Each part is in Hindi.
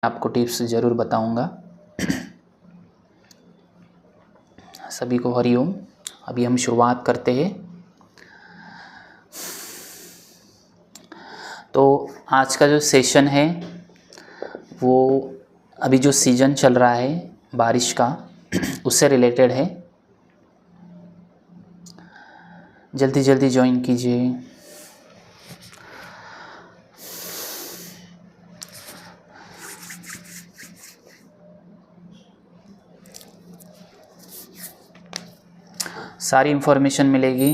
आपको टिप्स ज़रूर बताऊंगा। सभी को हरिओम। अभी हम शुरुआत करते हैं। तो आज का जो सेशन है वो अभी जो सीज़न चल रहा है बारिश का उससे रिलेटेड है। जल्दी जल्दी ज्वाइन कीजिए। सारी इन्फॉर्मेशन मिलेगी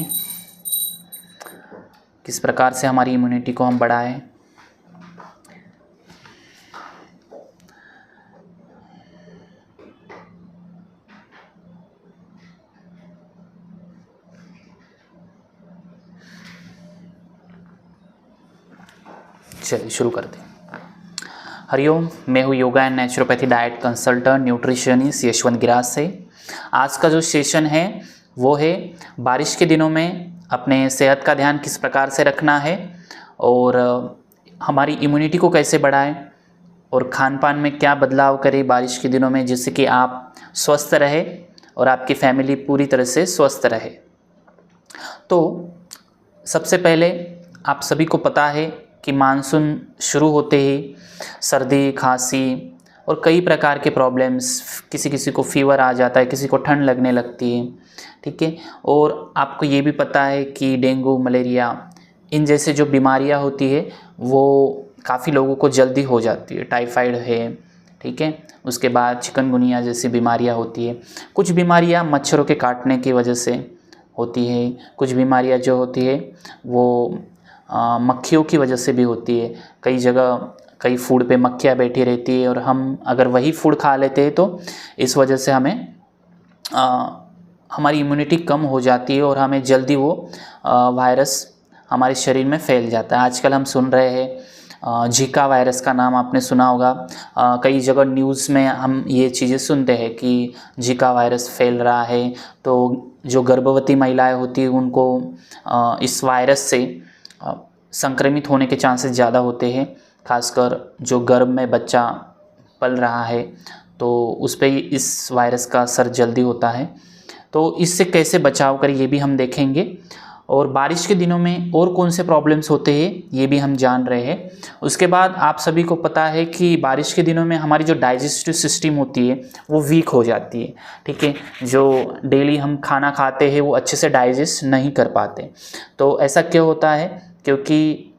किस प्रकार से हमारी इम्यूनिटी को हम बढ़ाएं। चलिए शुरू करते हैं। हरिओम, मैं हूँ yoga and naturopathy diet consultant nutritionist Yashwant garage से। आज का जो सेशन है वो है बारिश के दिनों में अपने सेहत का ध्यान किस प्रकार से रखना है और हमारी इम्यूनिटी को कैसे बढ़ाएं और खान पान में क्या बदलाव करें बारिश के दिनों में, जिससे कि आप स्वस्थ रहे और आपकी फैमिली पूरी तरह से स्वस्थ रहे। तो सबसे पहले आप सभी को पता है कि मानसून शुरू होते ही सर्दी, खांसी और कई प्रकार के प्रॉब्लम्स, किसी किसी को फीवर आ जाता है, किसी को ठंड लगने लगती है, ठीक है। और आपको ये भी पता है कि डेंगू, मलेरिया, इन जैसे जो बीमारियां होती है वो काफ़ी लोगों को जल्दी हो जाती है। टाइफाइड है, ठीक है। उसके बाद चिकनगुनिया जैसी बीमारियां होती है। कुछ बीमारियां मच्छरों के काटने की वजह से होती है। कुछ बीमारियां जो होती है वो मक्खियों की वजह से भी होती है। कई जगह कई फूड पे मक्खियाँ बैठी रहती है और हम अगर वही फूड खा लेते हैं तो इस वजह से हमें हमारी इम्यूनिटी कम हो जाती है और हमें जल्दी वो वायरस हमारे शरीर में फैल जाता है। आजकल हम सुन रहे हैं जीका वायरस का नाम आपने सुना होगा। कई जगह न्यूज़ में हम ये चीज़ें सुनते हैं कि जीका वायरस फैल रहा है। तो जो गर्भवती महिलाएं होती हैं उनको इस वायरस से संक्रमित होने के चांसेस ज़्यादा होते हैं। खासकर जो गर्भ में बच्चा पल रहा है तो उस पर इस वायरस का असर जल्दी होता है। तो इससे कैसे बचाव करें ये भी हम देखेंगे। और बारिश के दिनों में और कौन से प्रॉब्लम्स होते हैं ये भी हम जान रहे हैं। उसके बाद आप सभी को पता है कि बारिश के दिनों में हमारी जो डाइजेस्टिव सिस्टम होती है वो वीक हो जाती है, ठीक है। जो डेली हम खाना खाते हैं वो अच्छे से डाइजेस्ट नहीं कर पाते। तो ऐसा क्यों होता है? क्योंकि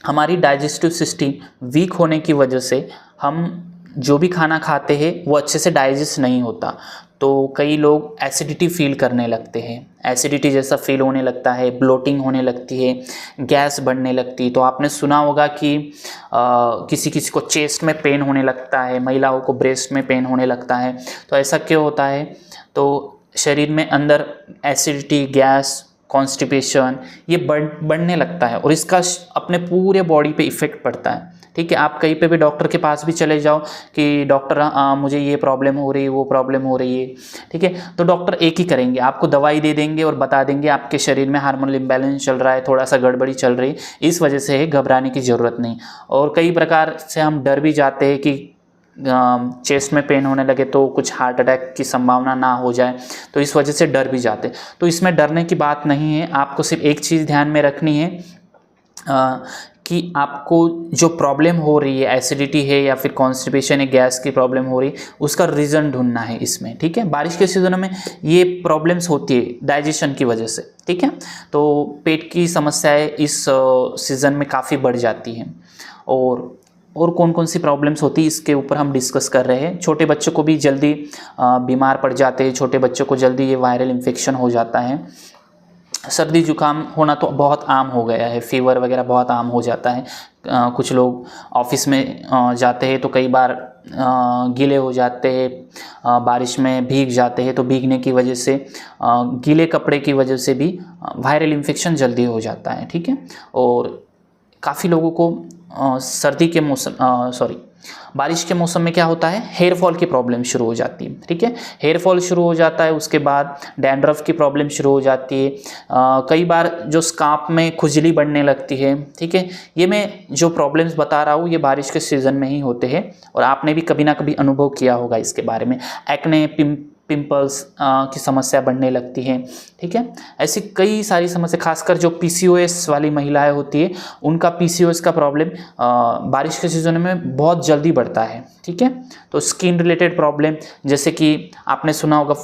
हमारी डाइजेस्टिव सिस्टम वीक होने की वजह से हम जो भी खाना खाते हैं वो अच्छे से डाइजेस्ट नहीं होता। तो कई लोग एसिडिटी फील करने लगते हैं, एसिडिटी जैसा फील होने लगता है, ब्लोटिंग होने लगती है, गैस बढ़ने लगती है। तो आपने सुना होगा कि किसी किसी को चेस्ट में पेन होने लगता है, महिलाओं को ब्रेस्ट में पेन होने लगता है। तो ऐसा क्यों होता है? तो शरीर में अंदर एसिडिटी, गैस, कॉन्स्टिपेशन ये बढ़ने लगता है और इसका अपने पूरे बॉडी पे इफ़ेक्ट पड़ता है, ठीक है। आप कहीं पे भी डॉक्टर के पास भी चले जाओ कि डॉक्टर मुझे ये प्रॉब्लम हो रही है, वो प्रॉब्लम हो रही है, ठीक है। तो डॉक्टर एक ही करेंगे, आपको दवाई दे देंगे और बता देंगे आपके शरीर में हार्मोनल इम्बैलेंस चल रहा है, थोड़ा सा गड़बड़ी चल रही है, इस वजह से घबराने की ज़रूरत नहीं। और कई प्रकार से हम डर भी जाते हैं कि चेस्ट में पेन होने लगे तो कुछ हार्ट अटैक की संभावना ना हो जाए, तो इस वजह से डर भी जाते। तो इसमें डरने की बात नहीं है। आपको सिर्फ एक चीज़ ध्यान में रखनी है कि आपको जो प्रॉब्लम हो रही है, एसिडिटी है या फिर कॉन्स्टिपेशन है, गैस की प्रॉब्लम हो रही है, उसका रीज़न ढूंढना है इसमें, ठीक है। बारिश के सीजनों में ये प्रॉब्लम्स होती है डाइजेशन की वजह से, ठीक है। तो पेट की समस्याएं इस सीज़न में काफ़ी बढ़ जाती हैं। और कौन कौन सी प्रॉब्लम्स होती है इसके ऊपर हम डिस्कस कर रहे हैं। छोटे बच्चों को भी जल्दी बीमार पड़ जाते हैं, छोटे बच्चों को जल्दी ये वायरल इन्फेक्शन हो जाता है। सर्दी जुकाम होना तो बहुत आम हो गया है, फीवर वगैरह बहुत आम हो जाता है। कुछ लोग ऑफिस में जाते हैं तो कई बार गीले हो जाते हैं, बारिश में भीग जाते हैं, तो भीगने की वजह से, गीले कपड़े की वजह से भी वायरल इन्फेक्शन जल्दी हो जाता है, ठीक है। और काफ़ी लोगों को सर्दी के मौसम बारिश के मौसम में क्या होता है, हेयर फॉल की प्रॉब्लम शुरू हो जाती है। ठीक है, हेयर फॉल शुरू हो जाता है, उसके बाद डैंड्रफ की प्रॉब्लम शुरू हो जाती है। कई बार जो स्कार्फ में खुजली बढ़ने लगती है। ठीक है, ये मैं जो प्रॉब्लम्स बता रहा हूँ ये बारिश के सीज़न में ही होते हैं और आपने भी कभी ना कभी अनुभव किया होगा इसके बारे में। एक्ने, पिंपल्स की समस्या बढ़ने लगती है। ठीक है, ऐसी कई सारी समस्या, खासकर जो पीसीओएस वाली महिलाएं होती है उनका पीसीओएस का प्रॉब्लम बारिश के सीज़न में बहुत जल्दी बढ़ता है। ठीक है, तो स्किन रिलेटेड प्रॉब्लम, जैसे कि आपने सुना होगा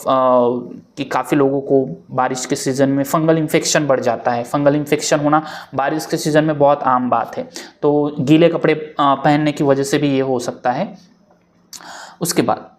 कि काफ़ी लोगों को बारिश के सीज़न में फंगल इन्फेक्शन बढ़ जाता है। फंगल इन्फेक्शन होना बारिश के सीज़न में बहुत आम बात है, तो गीले कपड़े पहनने की वजह से भी ये हो सकता है। उसके बाद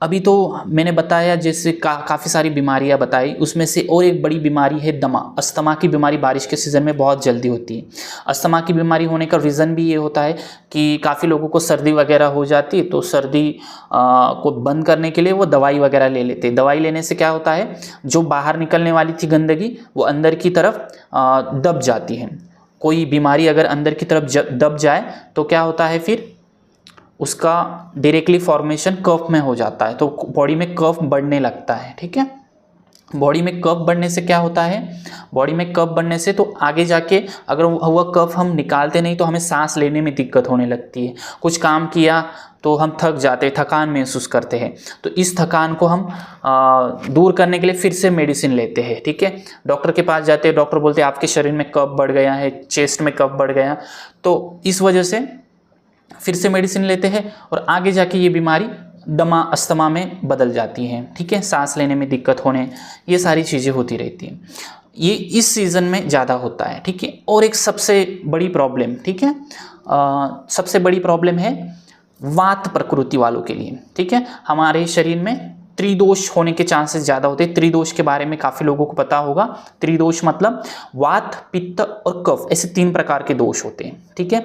अभी तो मैंने बताया जैसे काफ़ी सारी बीमारियां बताई, उसमें से और एक बड़ी बीमारी है दमा। अस्थमा की बीमारी बारिश के सीज़न में बहुत जल्दी होती है। अस्थमा की बीमारी होने का रीज़न भी ये होता है कि काफ़ी लोगों को सर्दी वगैरह हो जाती है, तो सर्दी को बंद करने के लिए वो दवाई वगैरह ले लेते हैं। दवाई लेने से क्या होता है, जो बाहर निकलने वाली थी गंदगी वो अंदर की तरफ दब जाती है। कोई बीमारी अगर अंदर की तरफ दब जाए तो क्या होता है, फिर उसका डायरेक्टली फॉर्मेशन कफ में हो जाता है, तो बॉडी में कफ बढ़ने लगता है। ठीक है, बॉडी में कफ बढ़ने से क्या होता है, बॉडी में कफ बढ़ने से तो आगे जाके अगर वह कफ हम निकालते नहीं तो हमें सांस लेने में दिक्कत होने लगती है। कुछ काम किया तो हम थक जाते हैं, थकान महसूस करते हैं, तो इस थकान को हम दूर करने के लिए फिर से मेडिसिन लेते हैं। ठीक है, डॉक्टर के पास जाते हैं, डॉक्टर बोलते हैं आपके शरीर में कफ बढ़ गया है, चेस्ट में कफ बढ़ गया, तो इस वजह से फिर से मेडिसिन लेते हैं और आगे जाके ये बीमारी दमा, अस्थमा में बदल जाती है। ठीक है, सांस लेने में दिक्कत होने, ये सारी चीज़ें होती रहती हैं। ये इस सीज़न में ज़्यादा होता है। ठीक है, और एक सबसे बड़ी प्रॉब्लम, ठीक है, सबसे बड़ी प्रॉब्लम है वात प्रकृति वालों के लिए। ठीक है, हमारे शरीर में त्रिदोष होने के चांसेस ज़्यादा होते हैं। त्रिदोष के बारे में काफ़ी लोगों को पता होगा। त्रिदोष मतलब वात, पित्त और कफ, ऐसे 3 प्रकार के दोष होते हैं। ठीक है,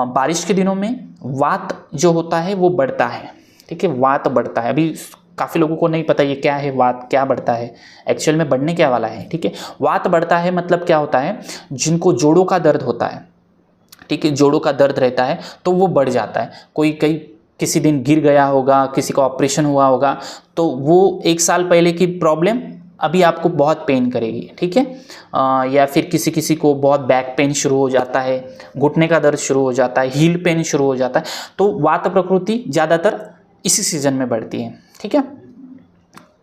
बारिश के दिनों में वात जो होता है वो बढ़ता है। ठीक है, वात बढ़ता है। अभी काफ़ी लोगों को नहीं पता ये क्या है, वात क्या बढ़ता है, एक्चुअल में बढ़ने क्या वाला है। ठीक है, वात बढ़ता है मतलब क्या होता है, जिनको जोड़ों का दर्द होता है, ठीक है, जोड़ों का दर्द रहता है तो वो बढ़ जाता है। कोई किसी दिन गिर गया होगा, किसी का ऑपरेशन हुआ होगा, तो वो 1 साल पहले की प्रॉब्लम अभी आपको बहुत पेन करेगी। ठीक है, या फिर किसी को बहुत बैक पेन शुरू हो जाता है, घुटने का दर्द शुरू हो जाता है, हील पेन शुरू हो जाता है, तो वात प्रकृति ज़्यादातर इसी सीज़न में बढ़ती है। ठीक है,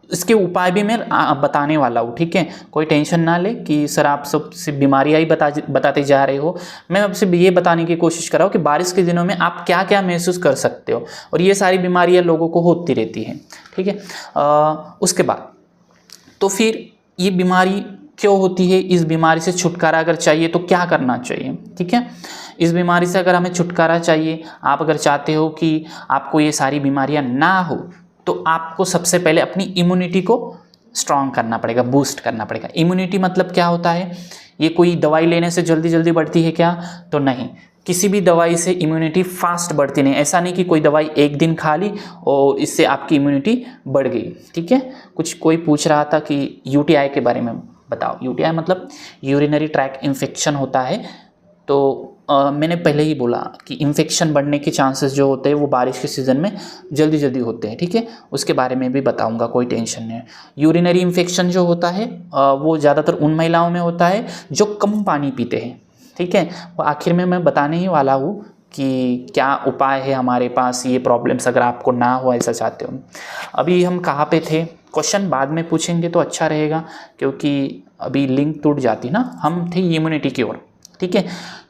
इसके उपाय भी मैं बताने वाला हूँ। ठीक है, कोई टेंशन ना ले कि सर आप सब सिर्फ बीमारियाँ ही बताते जा रहे हो। मैं आपसे ये बताने की कोशिश कर रहा हूँ कि बारिश के दिनों में आप क्या क्या महसूस कर सकते हो, और ये सारी बीमारियाँ लोगों को होती रहती हैं। ठीक है, उसके बाद तो फिर ये बीमारी क्यों होती है, इस बीमारी से छुटकारा अगर चाहिए तो क्या करना चाहिए। ठीक है, इस बीमारी से अगर हमें छुटकारा चाहिए, आप अगर चाहते हो कि आपको ये सारी बीमारियाँ ना हो, तो आपको सबसे पहले अपनी इम्यूनिटी को स्ट्रॉन्ग करना पड़ेगा, बूस्ट करना पड़ेगा। इम्यूनिटी मतलब क्या होता है, ये कोई दवाई लेने से जल्दी जल्दी बढ़ती है क्या, तो नहीं, किसी भी दवाई से इम्यूनिटी फास्ट बढ़ती नहीं। ऐसा नहीं कि कोई दवाई एक दिन खा ली और इससे आपकी इम्यूनिटी बढ़ गई। ठीक है, कोई पूछ रहा था कि यूटीआई के बारे में बताओ। यूटीआई मतलब यूरिनरी ट्रैक्ट इन्फेक्शन होता है। तो मैंने पहले ही बोला कि इन्फेक्शन बढ़ने के चांसेस जो होते हैं वो बारिश के सीज़न में जल्दी जल्दी होते हैं। ठीक है, उसके बारे में भी बताऊंगा, कोई टेंशन नहीं है। यूरिनरी इन्फेक्शन जो होता है वो ज़्यादातर उन महिलाओं में होता है जो कम पानी पीते हैं। ठीक है, वो आखिर में मैं बताने ही वाला हूँ कि क्या उपाय है हमारे पास ये प्रॉब्लम्स अगर आपको ना हो, ऐसा चाहते हो। अभी हम कहाँ पे थे, क्वेश्चन बाद में पूछेंगे तो अच्छा रहेगा, क्योंकि अभी लिंक टूट जाती ना। हम थे इम्यूनिटी की ओर। ठीक है,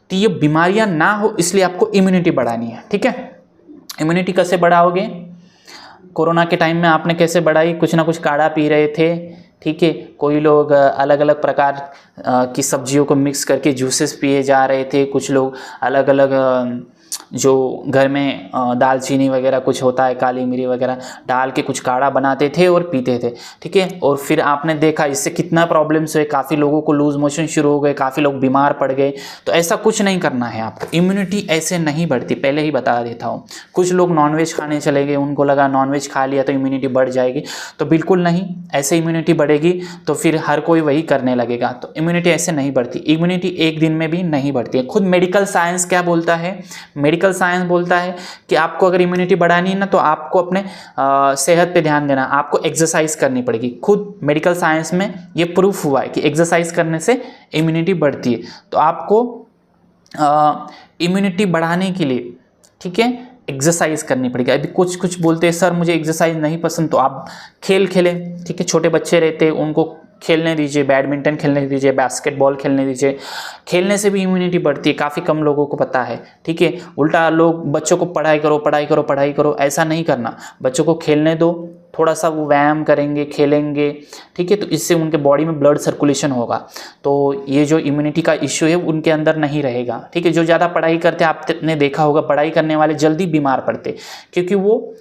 तो ये बीमारियां ना हो इसलिए आपको इम्यूनिटी बढ़ानी है। ठीक है, इम्यूनिटी कैसे बढ़ाओगे, कोरोना के टाइम में आपने कैसे बढ़ाई, कुछ ना कुछ काढ़ा पी रहे थे। ठीक है, कोई लोग अलग अलग प्रकार की सब्जियों को मिक्स करके जूसेस पिए जा रहे थे, कुछ लोग अलग अलग जो घर में दालचीनी वगैरह कुछ होता है, काली मिरी वगैरह डाल के कुछ काढ़ा बनाते थे और पीते थे। ठीक है, और फिर आपने देखा इससे कितना प्रॉब्लम्स हुए, काफ़ी लोगों को लूज मोशन शुरू हो गए, काफ़ी लोग बीमार पड़ गए। तो ऐसा कुछ नहीं करना है आपको, इम्यूनिटी ऐसे नहीं बढ़ती, पहले ही बता देता हूँ। कुछ लोग नॉनवेज खाने चले गए, उनको लगा नॉनवेज खा लिया तो इम्यूनिटी बढ़ जाएगी, तो बिल्कुल नहीं, ऐसे इम्यूनिटी बढ़ेगी तो फिर हर कोई वही करने लगेगा। तो इम्यूनिटी ऐसे नहीं बढ़ती, इम्यूनिटी एक दिन में भी नहीं बढ़ती है। खुद मेडिकल साइंस क्या बोलता है, मेडिकल मेडिकल साइंस बोलता है कि आपको अगर इम्यूनिटी बढ़ानी है ना तो आपको अपने सेहत पे ध्यान देना, आपको एक्सरसाइज करनी पड़ेगी। खुद मेडिकल साइंस में ये प्रूफ हुआ है कि एक्सरसाइज करने से इम्यूनिटी बढ़ती है। तो आपको इम्यूनिटी बढ़ाने के लिए, ठीक है, एक्सरसाइज करनी पड़ेगी। अभी कुछ कुछ बोलते हैं सर मुझे एक्सरसाइज नहीं पसंद, तो आप खेल खेलें, ठीक है। छोटे बच्चे रहते हैं उनको खेलने दीजिए, बैडमिंटन खेलने दीजिए, बास्केटबॉल खेलने दीजिए। खेलने से भी इम्यूनिटी बढ़ती है, काफ़ी कम लोगों को पता है, ठीक है। उल्टा लोग बच्चों को पढ़ाई करो पढ़ाई करो पढ़ाई करो, ऐसा नहीं करना। बच्चों को खेलने दो, थोड़ा सा वो व्यायाम करेंगे, खेलेंगे, ठीक है, तो इससे उनके बॉडी में ब्लड सर्कुलेशन होगा, तो ये जो इम्यूनिटी का इश्यू है उनके अंदर नहीं रहेगा, ठीक है। जो ज़्यादा पढ़ाई करते हैं, आपने देखा होगा पढ़ाई करने वाले जल्दी बीमार पड़ते, क्योंकि वो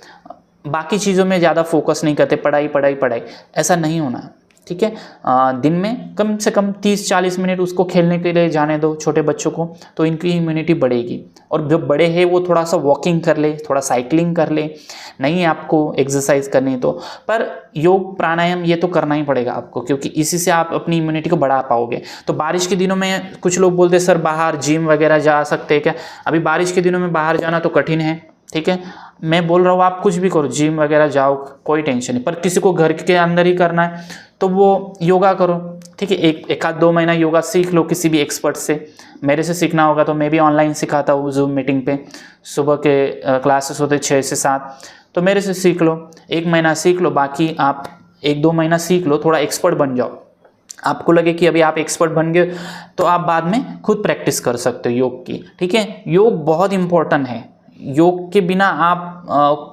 बाकी चीज़ों में ज़्यादा फोकस नहीं करते, पढ़ाई पढ़ाई पढ़ाई, ऐसा नहीं होना, ठीक है। दिन में कम से कम 30-40 मिनट उसको खेलने के लिए जाने दो छोटे बच्चों को, तो इनकी इम्यूनिटी बढ़ेगी। और जो बड़े हैं वो थोड़ा सा वॉकिंग कर ले, थोड़ा साइकिलिंग कर ले, नहीं आपको एक्सरसाइज करनी तो, पर योग प्राणायाम ये तो करना ही पड़ेगा आपको, क्योंकि इसी से आप अपनी इम्यूनिटी को बढ़ा पाओगे। तो बारिश के दिनों में कुछ लोग बोलते हैं सर बाहर जिम वगैरह जा सकते हैं क्या? अभी बारिश के दिनों में बाहर जाना तो कठिन है, ठीक है। मैं बोल रहा हूँ आप कुछ भी करो, जिम वगैरह जाओ, कोई टेंशन नहीं। पर किसी को घर के अंदर ही करना है तो वो योगा करो, ठीक है। एक आध 2 महीना योगा सीख लो किसी भी एक्सपर्ट से। मेरे से सीखना होगा तो मैं भी ऑनलाइन सिखाता हूँ जूम मीटिंग पे, सुबह के क्लासेस होते 6 से 7, तो मेरे से सीख लो, 1 महीना सीख लो। बाकी आप 1-2 महीना सीख लो, थोड़ा एक्सपर्ट बन जाओ। आपको लगे कि अभी आप एक्सपर्ट बन गए तो आप बाद में खुद प्रैक्टिस कर सकते हो योग की, ठीक है। योग बहुत इंपॉर्टेंट है, योग के बिना आप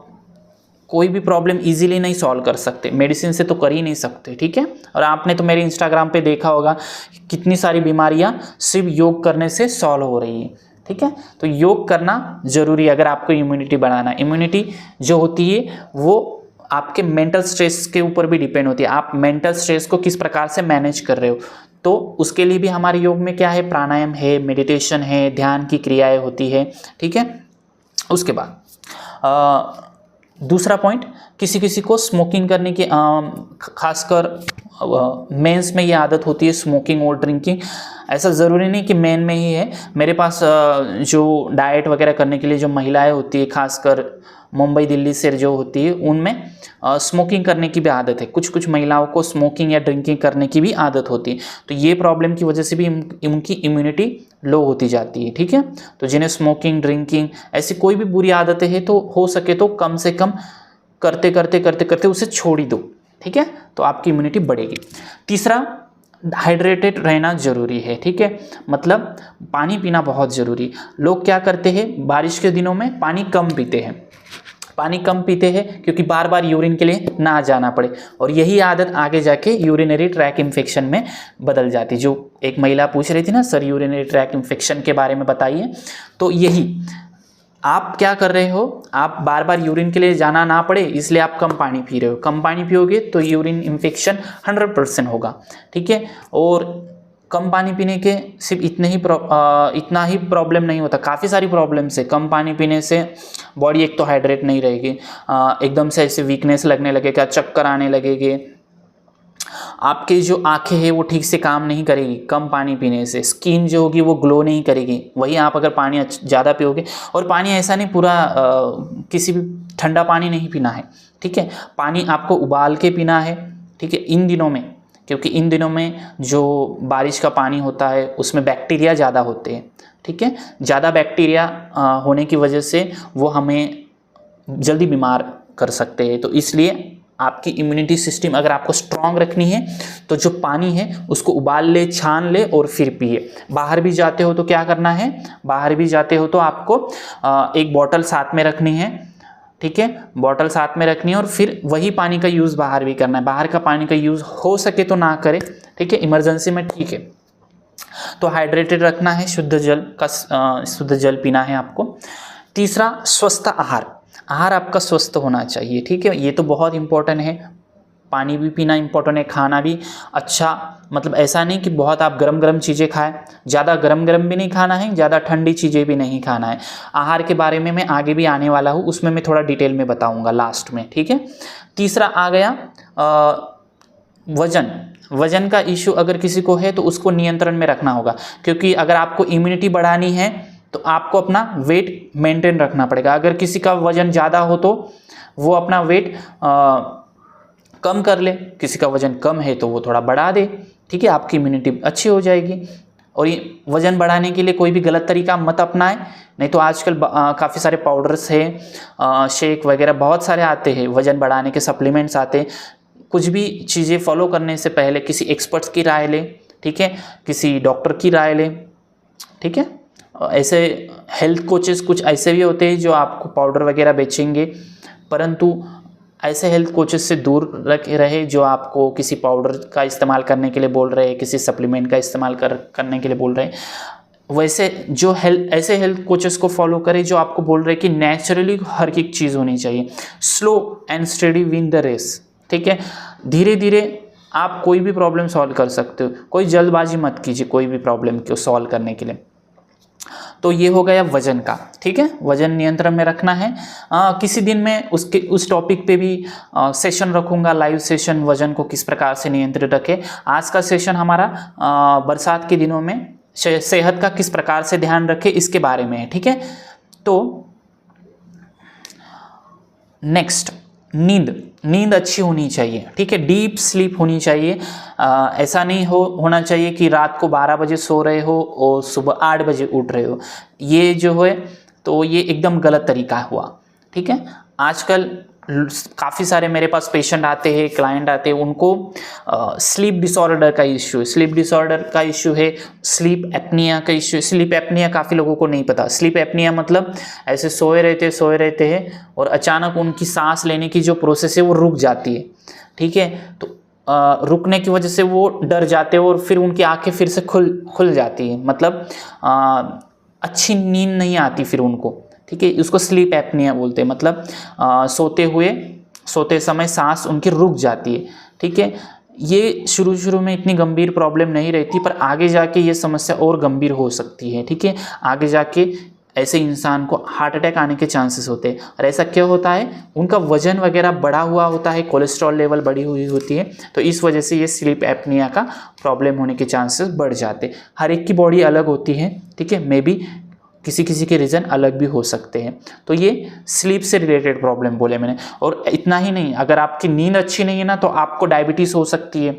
कोई भी प्रॉब्लम इजीली नहीं सॉल्व कर सकते, मेडिसिन से तो कर ही नहीं सकते, ठीक है। और आपने तो मेरे इंस्टाग्राम पे देखा होगा कितनी सारी बीमारियां सिर्फ योग करने से सॉल्व हो रही है, ठीक है। तो योग करना जरूरी है अगर आपको इम्यूनिटी बढ़ाना है। इम्यूनिटी जो होती है वो आपके मेंटल स्ट्रेस के ऊपर भी डिपेंड होती है, आप मेंटल स्ट्रेस को किस प्रकार से मैनेज कर रहे हो। तो उसके लिए भी हमारे योग में क्या है, प्राणायाम है, मेडिटेशन है, ध्यान की क्रियाएं होती है, ठीक है। उसके बाद दूसरा पॉइंट, किसी किसी को स्मोकिंग करने की खासकर मेंस में ये आदत होती है, स्मोकिंग और ड्रिंकिंग। ऐसा ज़रूरी नहीं कि मेन में ही है, मेरे पास जो डाइट वगैरह करने के लिए जो महिलाएं होती है, खासकर मुंबई दिल्ली से जो होती है, उनमें स्मोकिंग करने की भी आदत है। कुछ कुछ महिलाओं को स्मोकिंग या ड्रिंकिंग करने की भी आदत होती है, तो ये प्रॉब्लम की वजह से भी उनकी इम्यूनिटी लो होती जाती है, ठीक है। तो जिन्हें स्मोकिंग ड्रिंकिंग ऐसी कोई भी बुरी आदतें हैं तो हो सके तो कम से कम करते करते करते करते उसे छोड़ ही दो, ठीक है, तो आपकी इम्यूनिटी बढ़ेगी। तीसरा, हाइड्रेटेड रहना ज़रूरी है, ठीक है, मतलब पानी पीना बहुत ज़रूरी है। लोग क्या करते हैं, बारिश के दिनों में पानी कम पीते हैं, पानी कम पीते हैं क्योंकि बार बार यूरिन के लिए ना जाना पड़े, और यही आदत आगे जाके यूरिनरी ट्रैक इन्फेक्शन में बदल जाती। जो एक महिला पूछ रही थी ना सर यूरिनरी ट्रैक इन्फेक्शन के बारे में बताइए, तो यही आप क्या कर रहे हो, आप बार बार यूरिन के लिए जाना ना पड़े इसलिए आप कम पानी पी रहे हो। कम पानी पियोगे तो यूरिन इन्फेक्शन 100% होगा, ठीक है। और कम पानी पीने के सिर्फ इतना ही प्रॉब्लम नहीं होता, काफ़ी सारी प्रॉब्लम्स है। कम पानी पीने से बॉडी एक तो हाइड्रेट नहीं रहेगी, एकदम से ऐसे वीकनेस लगने लगेगा, चक्कर आने लगेगी, आपकी जो आंखें हैं वो ठीक से काम नहीं करेगी कम पानी पीने से, स्किन जो होगी वो ग्लो नहीं करेगी। वही आप अगर पानी ज़्यादा पियोगे, और पानी ऐसा नहीं पूरा किसी भी ठंडा पानी नहीं पीना है, ठीक है, पानी आपको उबाल के पीना है, ठीक है, इन दिनों में, क्योंकि इन दिनों में जो बारिश का पानी होता है उसमें बैक्टीरिया ज़्यादा होते हैं, ठीक है। ज़्यादा बैक्टीरिया होने की वजह से वो हमें जल्दी बीमार कर सकते हैं। तो इसलिए आपकी इम्यूनिटी सिस्टम अगर आपको स्ट्रांग रखनी है तो जो पानी है उसको उबाल ले, छान ले और फिर पिए। बाहर भी जाते हो तो क्या करना है, बाहर भी जाते हो तो आपको एक बॉटल साथ में रखनी है, ठीक है, बॉटल साथ में रखनी है, और फिर वही पानी का यूज़ बाहर भी करना है। बाहर का पानी का यूज़ हो सके तो ना करें, ठीक है, इमरजेंसी में ठीक है। तो हाइड्रेटेड रखना है, शुद्ध जल पीना है आपको। तीसरा, स्वस्थ आहार आपका स्वस्थ होना चाहिए, ठीक है, ये तो बहुत इंपॉर्टेंट है। पानी भी पीना इंपॉर्टेंट है, खाना भी अच्छा, मतलब ऐसा नहीं कि बहुत आप गरम गरम चीज़ें खाएं, ज़्यादा गरम गरम भी नहीं खाना है, ज़्यादा ठंडी चीज़ें भी नहीं खाना है। आहार के बारे में मैं आगे भी आने वाला हूँ, उसमें मैं थोड़ा डिटेल में बताऊँगा लास्ट में, ठीक है। तीसरा आ गया वजन का इशू अगर किसी को है तो उसको नियंत्रण में रखना होगा, क्योंकि अगर आपको इम्यूनिटी बढ़ानी है तो आपको अपना वेट मेंटेन रखना पड़ेगा। अगर किसी का वजन ज़्यादा हो तो वो अपना वेट कम कर ले, किसी का वजन कम है तो वो थोड़ा बढ़ा दे, ठीक है, आपकी इम्यूनिटी अच्छी हो जाएगी। और ये वज़न बढ़ाने के लिए कोई भी गलत तरीका मत अपनाएं, नहीं तो आजकल काफ़ी सारे पाउडर्स हैं, शेक वगैरह बहुत सारे आते हैं, वज़न बढ़ाने के सप्लीमेंट्स आते हैं। कुछ भी चीज़ें फॉलो करने से पहले किसी एक्सपर्ट्स की राय लें, ठीक है, किसी डॉक्टर की राय लें, ठीक है। ऐसे हेल्थ कोचेस कुछ ऐसे भी होते हैं जो आपको पाउडर वगैरह बेचेंगे, परंतु ऐसे हेल्थ कोचेस से दूर रहे जो आपको किसी पाउडर का इस्तेमाल करने के लिए बोल रहे हैं, किसी सप्लीमेंट का इस्तेमाल करने के लिए बोल रहे हैं। वैसे जो ऐसे हेल्थ कोचेस को फॉलो करें जो आपको बोल रहे हैं कि नेचुरली हर एक चीज़ होनी चाहिए, slow and steady win the race, ठीक है। धीरे धीरे आप कोई भी प्रॉब्लम सॉल्व कर सकते हो, कोई जल्दबाजी मत कीजिए कोई भी प्रॉब्लम को सॉल्व करने के लिए। तो ये हो गया वजन का, ठीक है, वजन नियंत्रण में रखना है। किसी दिन मैं उस टॉपिक पे भी सेशन रखूंगा, लाइव सेशन, वजन को किस प्रकार से नियंत्रित रखें। आज का सेशन हमारा बरसात के दिनों में सेहत का किस प्रकार से ध्यान रखें इसके बारे में है, ठीक है। तो नेक्स्ट, नींद अच्छी होनी चाहिए, ठीक है, डीप स्लीप होनी चाहिए। ऐसा नहीं होना चाहिए कि रात को 12 बजे सो रहे हो और सुबह 8 बजे उठ रहे हो, ये जो है तो ये एकदम गलत तरीका हुआ, ठीक है। आजकल काफ़ी सारे मेरे पास पेशेंट आते हैं, क्लाइंट आते हैं, उनको स्लीप डिसऑर्डर का इश्यू है, स्लीप डिसऑर्डर का इश्यू है, स्लीप एपनिया का इश्यू है। स्लीप एपनिया काफ़ी लोगों को नहीं पता। स्लीप एपनिया मतलब ऐसे सोए रहते हैं और अचानक उनकी सांस लेने की जो प्रोसेस है वो रुक जाती है, ठीक है। तो रुकने की वजह से वो डर जाते हैं और फिर उनकी आंखें फिर से खुल जाती है, मतलब अच्छी नींद नहीं आती फिर उनको, ठीक है। उसको स्लीप एपनिया बोलते हैं, मतलब सोते समय सांस उनकी रुक जाती है, ठीक है। ये शुरू में इतनी गंभीर प्रॉब्लम नहीं रहती, पर आगे जाके ये समस्या और गंभीर हो सकती है, ठीक है। आगे जाके ऐसे इंसान को हार्ट अटैक आने के चांसेस होते हैं। और ऐसा क्यों होता है, उनका वजन वगैरह बढ़ा हुआ होता है, कोलेस्ट्रॉल लेवल बढ़ी हुई होती है, तो इस वजह से ये स्लीप एपनिया का प्रॉब्लम होने के चांसेस बढ़ जाते हैं। हर एक की बॉडी अलग होती है, ठीक है, मे बी किसी के रीज़न अलग भी हो सकते हैं। तो ये स्लीप से रिलेटेड प्रॉब्लम बोले मैंने। और इतना ही नहीं, अगर आपकी नींद अच्छी नहीं है ना तो आपको डायबिटीज़ हो सकती है,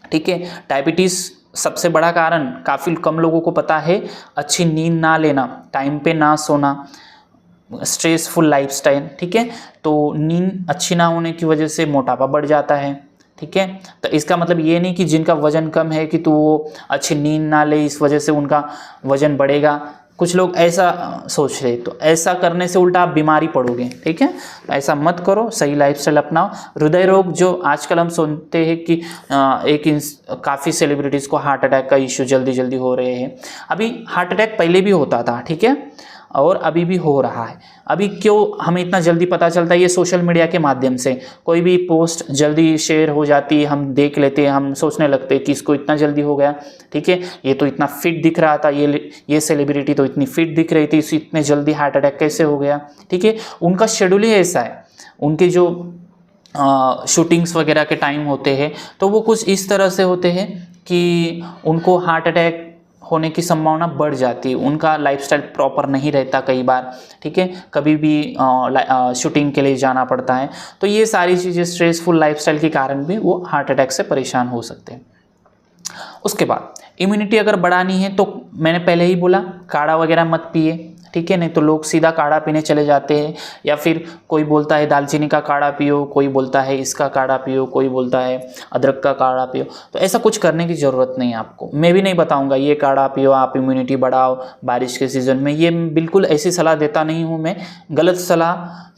ठीक है। डायबिटीज़ सबसे बड़ा कारण काफ़ी कम लोगों को पता है, अच्छी नींद ना लेना, टाइम पे ना सोना, स्ट्रेसफुल लाइफस्टाइल, ठीक है। तो नींद अच्छी ना होने की वजह से मोटापा बढ़ जाता है, ठीक है। तो इसका मतलब ये नहीं कि जिनका वजन कम है कि तो वो अच्छी नींद ना ले इस वजह से उनका वजन बढ़ेगा। कुछ लोग ऐसा सोच रहे, तो ऐसा करने से उल्टा आप बीमारी पड़ोगे, ठीक है। तो ऐसा मत करो, सही लाइफस्टाइल अपनाओ। हृदय रोग जो आजकल हम सुनते हैं कि काफ़ी सेलिब्रिटीज़ को हार्ट अटैक का इश्यू जल्दी हो रहे हैं। अभी हार्ट अटैक पहले भी होता था, ठीक है, और अभी भी हो रहा है। अभी क्यों हमें इतना जल्दी पता चलता है, ये सोशल मीडिया के माध्यम से कोई भी पोस्ट जल्दी शेयर हो जाती है, हम देख लेते हैं, हम सोचने लगते हैं कि इसको इतना जल्दी हो गया, ठीक है, ये तो इतना फिट दिख रहा था, ये सेलिब्रिटी तो इतनी फिट दिख रही थी, इसे इतने जल्दी हार्ट अटैक कैसे हो गया, ठीक है। उनका शेड्यूल ही ऐसा है, उनके जो शूटिंग्स वगैरह के टाइम होते हैं तो वो कुछ इस तरह से होते हैं कि उनको हार्ट अटैक होने की संभावना बढ़ जाती है। उनका लाइफस्टाइल प्रॉपर नहीं रहता कई बार, ठीक है, कभी भी शूटिंग के लिए जाना पड़ता है। तो ये सारी चीज़ें स्ट्रेसफुल लाइफस्टाइल के कारण भी वो हार्ट अटैक से परेशान हो सकते हैं। उसके बाद इम्यूनिटी अगर बढ़ानी है तो मैंने पहले ही बोला, काढ़ा वगैरह मत पिए, ठीक है, नहीं तो लोग सीधा काढ़ा पीने चले जाते हैं। या फिर कोई बोलता है दालचीनी का काढ़ा पियो, कोई बोलता है इसका काढ़ा पियो, कोई बोलता है अदरक का काढ़ा पियो। तो ऐसा कुछ करने की ज़रूरत नहीं है आपको। मैं भी नहीं बताऊंगा ये काढ़ा पियो, आप इम्यूनिटी बढ़ाओ बारिश के सीज़न में, ये बिल्कुल ऐसी सलाह देता नहीं हूँ मैं। गलत सलाह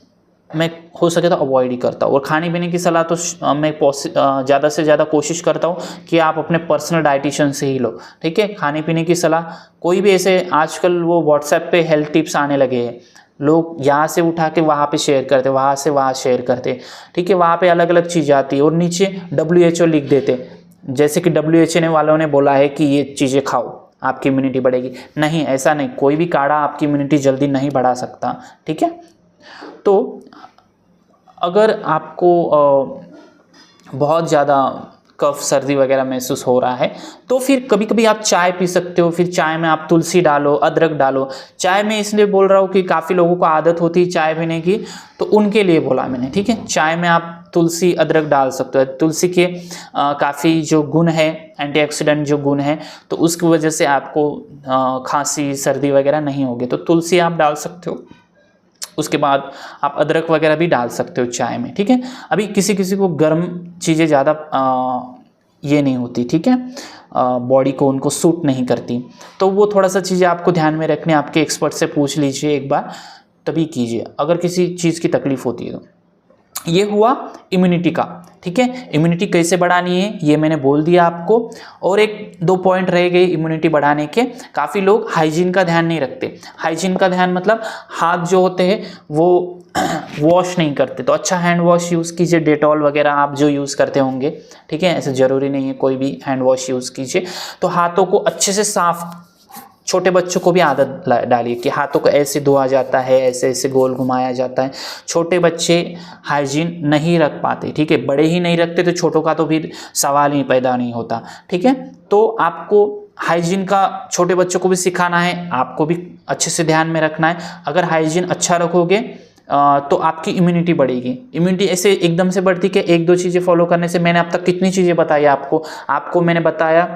मैं हो सके तो अवॉइड ही करता हूँ। और खाने पीने की सलाह तो मैं ज़्यादा से ज़्यादा कोशिश करता हूँ कि आप अपने पर्सनल डाइटिशियन से ही लो, ठीक है। खाने पीने की सलाह कोई भी ऐसे, आजकल वो व्हाट्सएप पे हेल्थ टिप्स आने लगे हैं, लोग यहाँ से उठा के वहाँ पे शेयर करते, वहाँ से वहाँ शेयर करते, ठीक है। वहाँ पे अलग अलग चीज़ आती है और नीचे WHO लिख देते, जैसे कि WHO वालों ने बोला है कि ये चीज़ें खाओ आपकी इम्यूनिटी बढ़ेगी। नहीं, ऐसा नहीं, कोई भी काढ़ा आपकी इम्यूनिटी जल्दी नहीं बढ़ा सकता, ठीक है। तो अगर आपको बहुत ज़्यादा कफ सर्दी वगैरह महसूस हो रहा है तो फिर कभी कभी आप चाय पी सकते हो। फिर चाय में आप तुलसी डालो, अदरक डालो। चाय में इसलिए बोल रहा हूँ कि काफ़ी लोगों को आदत होती है चाय पीने की, तो उनके लिए बोला मैंने, ठीक है। चाय में आप तुलसी अदरक डाल सकते हो। तुलसी के काफ़ी जो गुण है, एंटीऑक्सीडेंट जो गुण है, तो उसकी वजह से आपको खांसी सर्दी वगैरह नहीं होगी, तो तुलसी आप डाल सकते हो। उसके बाद आप अदरक वगैरह भी डाल सकते हो चाय में, ठीक है। अभी किसी किसी को गर्म चीज़ें ज़्यादा ये नहीं होती, ठीक है, बॉडी को उनको सूट नहीं करती, तो वो थोड़ा सा चीज़ें आपको ध्यान में रखनी, आपके एक्सपर्ट से पूछ लीजिए एक बार, तभी कीजिए अगर किसी चीज़ की तकलीफ होती है तो। ये हुआ इम्यूनिटी का, ठीक है। इम्यूनिटी कैसे बढ़ानी है ये मैंने बोल दिया आपको। और एक दो पॉइंट रह गए इम्यूनिटी बढ़ाने के। काफ़ी लोग हाइजीन का ध्यान नहीं रखते। हाइजीन का ध्यान मतलब हाथ जो होते हैं वो वॉश नहीं करते, तो अच्छा हैंड वॉश यूज़ कीजिए, डेटॉल वगैरह आप जो यूज़ करते होंगे, ठीक है। ऐसे ज़रूरी नहीं है कोई भी हैंड वॉश यूज़ कीजिए। तो हाथों को अच्छे से साफ, छोटे बच्चों को भी आदत डालिए कि हाथों को ऐसे धोया जाता है, ऐसे ऐसे गोल घुमाया जाता है। छोटे बच्चे हाइजीन नहीं रख पाते, ठीक है, बड़े ही नहीं रखते तो छोटों का तो फिर सवाल ही पैदा नहीं होता, ठीक है। तो आपको हाइजीन का छोटे बच्चों को भी सिखाना है, आपको भी अच्छे से ध्यान में रखना है। अगर हाइजीन अच्छा रखोगे तो आपकी इम्यूनिटी बढ़ेगी। इम्यूनिटी ऐसे एकदम से बढ़ती कि एक दो चीज़ें फॉलो करने से। मैंने अब तक कितनी चीज़ें बताई आपको मैंने बताया,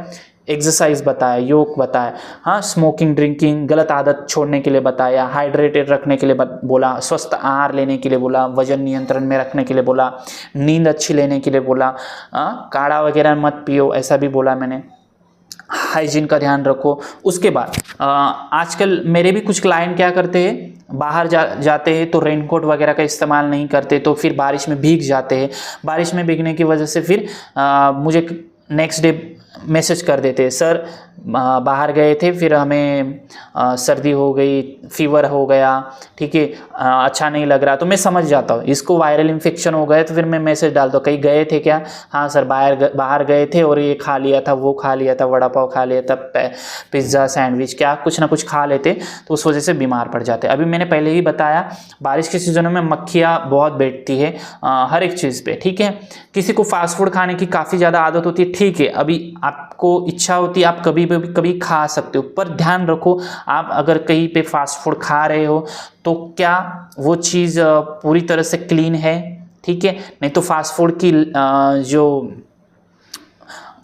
एक्सरसाइज बताया, योग बताया, हाँ, स्मोकिंग ड्रिंकिंग गलत आदत छोड़ने के लिए बताया, हाइड्रेटेड रखने के लिए बोला, स्वस्थ आहार लेने के लिए बोला, वजन नियंत्रण में रखने के लिए बोला, नींद अच्छी लेने के लिए बोला, काढ़ा वगैरह मत पियो ऐसा भी बोला मैंने। हाइजीन का ध्यान रखो। उसके बाद आजकल मेरे भी कुछ क्लाइंट क्या करते हैं, बाहर जाते हैं तो रेनकोट वगैरह का इस्तेमाल नहीं करते, तो फिर बारिश में भीग जाते हैं। बारिश में भीगने की वजह से फिर मुझे नेक्स्ट डे मैसेज कर देते हैं, सर बाहर गए थे, फिर हमें सर्दी हो गई, फीवर हो गया, ठीक है, अच्छा नहीं लग रहा। तो मैं समझ जाता हूँ इसको वायरल इन्फेक्शन हो गया, तो फिर मैं मैसेज डालता हूँ, कहीं गए थे क्या? हाँ सर बाहर गए थे और ये खा लिया था, वो खा लिया था, वड़ा पाव खा लिया था, पिज़्ज़ा सैंडविच, क्या कुछ ना कुछ खा लेते, तो उस वजह से बीमार पड़ जाते। अभी मैंने पहले ही बताया बारिश के सीज़नों में मक्खियाँ बहुत बैठती है हर एक चीज़ पे, ठीक है। किसी को फास्ट फूड खाने की काफ़ी ज़्यादा आदत होती है, ठीक है, अभी आपको इच्छा होती है आप कभी खा सकते हो, पर ध्यान रखो आप अगर कहीं पे फास्ट फूड खा रहे हो तो क्या वो चीज़ पूरी तरह से क्लीन है, ठीक है। नहीं तो फास्ट फूड की जो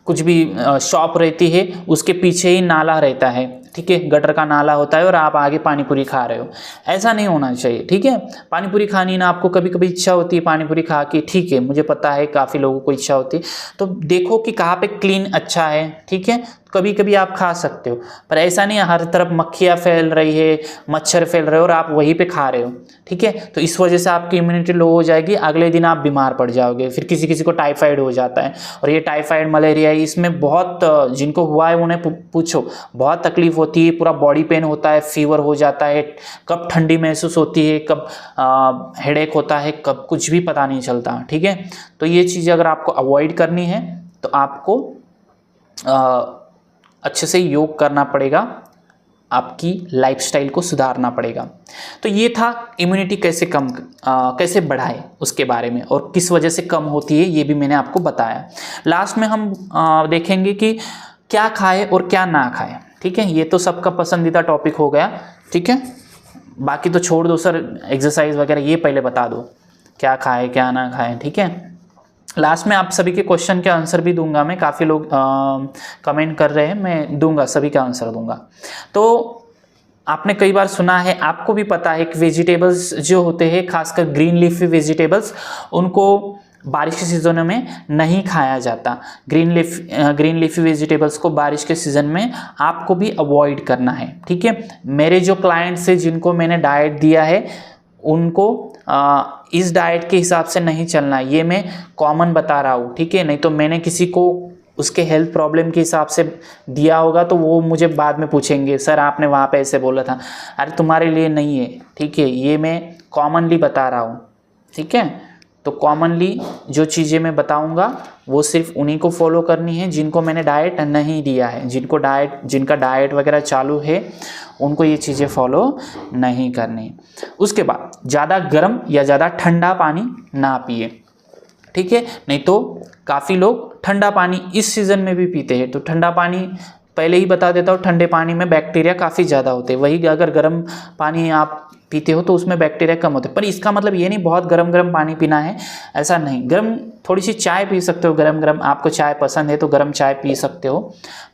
कुछ भी शॉप रहती है उसके पीछे ही नाला रहता है, ठीक है, गटर का नाला होता है और आप आगे पानी पूरी खा रहे हो, ऐसा नहीं होना चाहिए, ठीक है। पानी पूरी खानी ना, आपको कभी कभी इच्छा होती है पानी पूरी खा के, ठीक है, मुझे पता है काफ़ी लोगों को इच्छा होती है, तो देखो कि कहाँ पे क्लीन अच्छा है, ठीक है, कभी कभी आप खा सकते हो, पर ऐसा नहीं हर तरफ मक्खियाँ फैल रही है, मच्छर फैल रहे हो और आप वहीं पे खा रहे हो, ठीक है। तो इस वजह से आपकी इम्यूनिटी लो हो जाएगी, अगले दिन आप बीमार पड़ जाओगे। फिर किसी किसी को टाइफाइड हो जाता है, और ये टाइफाइड मलेरिया इसमें बहुत जिनको हुआ है उन्हें पूछो, बहुत तकलीफ होती है, पूरा बॉडी पेन होता है, फीवर हो जाता है, कब ठंडी महसूस होती है, कब हेडेक होता है, कब कुछ भी पता नहीं चलता, ठीक है। तो ये चीज़ अगर आपको अवॉइड करनी है तो आपको अच्छे से योग करना पड़ेगा, आपकी लाइफस्टाइल को सुधारना पड़ेगा। तो ये था इम्यूनिटी कैसे बढ़ाए उसके बारे में, और किस वजह से कम होती है ये भी मैंने आपको बताया। लास्ट में हम देखेंगे कि क्या खाए और क्या ना खाए, ठीक है। ये तो सबका पसंदीदा टॉपिक हो गया, ठीक है, बाकी तो छोड़ दो सर, एक्सरसाइज वगैरह ये पहले बता दो क्या खाए क्या ना खाए, ठीक है। लास्ट में आप सभी के क्वेश्चन के आंसर भी दूंगा मैं, काफ़ी लोग कमेंट कर रहे हैं, मैं दूंगा, सभी का आंसर दूंगा। तो आपने कई बार सुना है, आपको भी पता है कि वेजिटेबल्स जो होते हैं, खासकर ग्रीन लीफी वेजिटेबल्स, उनको बारिश के सीज़न में नहीं खाया जाता। ग्रीन लीफी वेजिटेबल्स को बारिश के सीज़न में आपको भी अवॉइड करना है, ठीक है। मेरे जो क्लाइंट्स हैं जिनको मैंने डाइट दिया है उनको इस डाइट के हिसाब से नहीं चलना है, ये मैं कॉमन बता रहा हूँ, ठीक है। नहीं तो मैंने किसी को उसके हेल्थ प्रॉब्लम के हिसाब से दिया होगा तो वो मुझे बाद में पूछेंगे, सर आपने वहाँ पे ऐसे बोला था। अरे तुम्हारे लिए नहीं है, ठीक है, ये मैं कॉमनली बता रहा हूँ, ठीक है। तो कॉमनली जो चीज़ें मैं बताऊंगा वो सिर्फ उन्हीं को फॉलो करनी है जिनको मैंने डाइट नहीं दिया है। जिनका डाइट वगैरह चालू है उनको ये चीज़ें फॉलो नहीं करनी। उसके बाद ज़्यादा गर्म या ज़्यादा ठंडा पानी ना पिए, ठीक है। नहीं तो काफ़ी लोग ठंडा पानी इस सीज़न में भी पीते हैं, तो ठंडा पानी पहले ही बता देता हूँ, ठंडे पानी में बैक्टीरिया काफ़ी ज़्यादा होते हैं। वही अगर गर्म पानी आप पीते हो तो उसमें बैक्टीरिया कम होते हैं। पर इसका मतलब ये नहीं बहुत गरम गरम पानी पीना है, ऐसा नहीं। गरम थोड़ी सी चाय पी सकते हो, गरम गरम आपको चाय पसंद है तो गरम चाय पी सकते हो,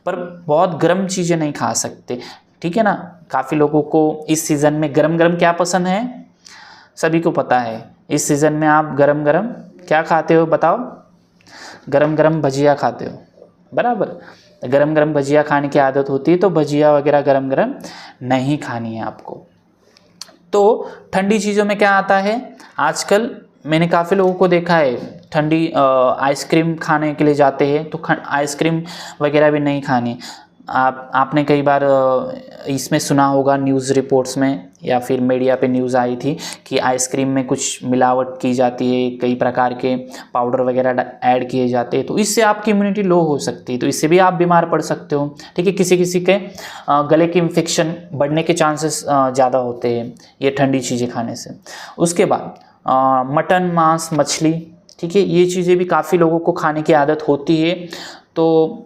पर बहुत गरम चीज़ें नहीं खा सकते, ठीक है ना। काफ़ी लोगों को इस सीज़न में गरम गरम क्या पसंद है, सभी को पता है। इस सीज़न में आप गरम गरम क्या खाते हो बताओ? गरम गरम भजिया खाते हो, बराबर। गरम गरम भजिया खाने की आदत होती है, तो भजिया वगैरह गरम गरम नहीं खानी है आपको। तो ठंडी चीज़ों में क्या आता है, आजकल मैंने काफ़ी लोगों को देखा है ठंडी आइसक्रीम खाने के लिए जाते हैं, तो आइसक्रीम वगैरह भी नहीं खानी। आपने कई बार इसमें सुना होगा न्यूज़ रिपोर्ट्स में या फिर मीडिया पे न्यूज़ आई थी कि आइसक्रीम में कुछ मिलावट की जाती है, कई प्रकार के पाउडर वगैरह ऐड किए जाते हैं, तो इससे आपकी इम्यूनिटी लो हो सकती है, तो इससे भी आप बीमार पड़ सकते हो, ठीक है। किसी किसी के गले के इन्फेक्शन बढ़ने के चांसेस ज़्यादा होते हैं ये ठंडी चीज़ें खाने से। उसके बाद मटन, मांस, मछली, ठीक है, ये चीज़ें भी काफ़ी लोगों को खाने की आदत होती है, तो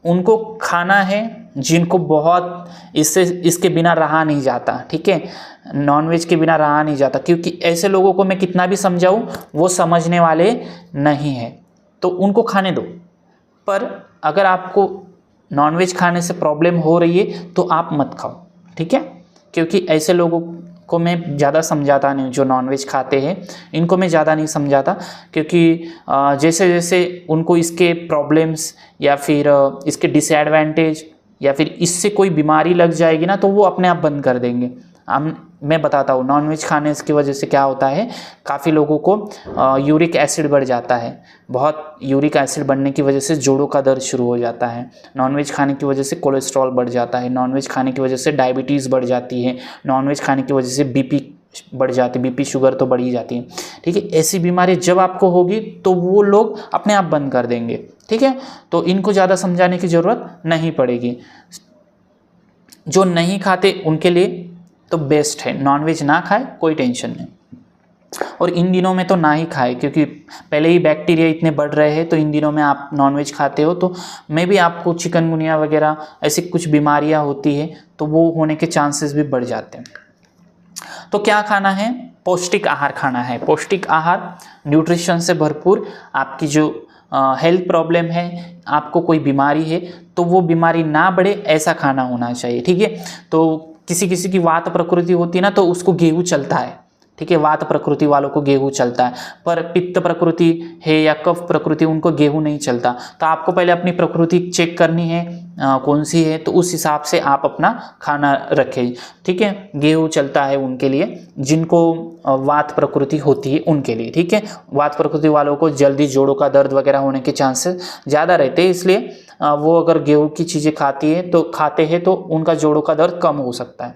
उनको खाना है जिनको बहुत इसके बिना रहा नहीं जाता, ठीक है। नॉनवेज के बिना रहा नहीं जाता, क्योंकि ऐसे लोगों को मैं कितना भी समझाऊं वो समझने वाले नहीं हैं, तो उनको खाने दो। पर अगर आपको नॉनवेज खाने से प्रॉब्लम हो रही है तो आप मत खाओ, ठीक है। क्योंकि ऐसे लोगों को मैं ज़्यादा समझाता नहीं, जो नॉनवेज खाते हैं इनको मैं ज़्यादा नहीं समझाता, क्योंकि जैसे जैसे उनको इसके प्रॉब्लम्स या फिर इसके डिसएडवांटेज या फिर इससे कोई बीमारी लग जाएगी ना, तो वो अपने आप बंद कर देंगे। मैं बताता हूँ नॉनवेज खाने की वजह से क्या होता है, काफ़ी लोगों को यूरिक एसिड बढ़ जाता है। बहुत यूरिक एसिड बढ़ने की वजह से जोड़ों का दर्द शुरू हो जाता है। नॉनवेज खाने की वजह से कोलेस्ट्रॉल बढ़ जाता है। नॉनवेज खाने की वजह से डायबिटीज़ बढ़ जाती है। नॉनवेज खाने की वजह से बीपी बढ़ जाती है, बीपी शुगर तो बढ़ ही जाती है, ठीक है। ऐसी बीमारी जब आपको होगी तो वो लोग अपने आप बंद कर देंगे, ठीक है। तो इनको ज़्यादा समझाने की ज़रूरत नहीं पड़ेगी। जो नहीं खाते उनके लिए तो बेस्ट है, नॉनवेज ना खाए, कोई टेंशन नहीं। और इन दिनों में तो ना ही खाए, क्योंकि पहले ही बैक्टीरिया इतने बढ़ रहे हैं, तो इन दिनों में आप नॉनवेज खाते हो तो मे भी आपको चिकनगुनिया वगैरह ऐसी कुछ बीमारियां होती है, तो वो होने के चांसेस भी बढ़ जाते हैं। तो क्या खाना है, पौष्टिक आहार खाना है। पौष्टिक आहार न्यूट्रिशन से भरपूर, आपकी जो हेल्थ प्रॉब्लम है, आपको कोई बीमारी है तो वो बीमारी ना बढ़े ऐसा खाना होना चाहिए, ठीक है। तो किसी किसी की वात प्रकृति होती है ना, तो उसको गेहूँ चलता है, ठीक है। वात प्रकृति वालों को गेहूँ चलता है, पर पित्त प्रकृति है या कफ प्रकृति उनको गेहूँ नहीं चलता। तो आपको पहले अपनी प्रकृति चेक करनी है कौन सी है, तो उस हिसाब से आप अपना खाना रखें, ठीक है। गेहूँ चलता है उनके लिए जिनको वात प्रकृति होती है उनके लिए, ठीक है। वात प्रकृति वालों को जल्दी जोड़ों का दर्द वगैरह होने के चांसेस ज़्यादा रहते हैं, इसलिए वो अगर गेहूँ की चीज़ें खाते हैं तो उनका जोड़ों का दर्द कम हो सकता है।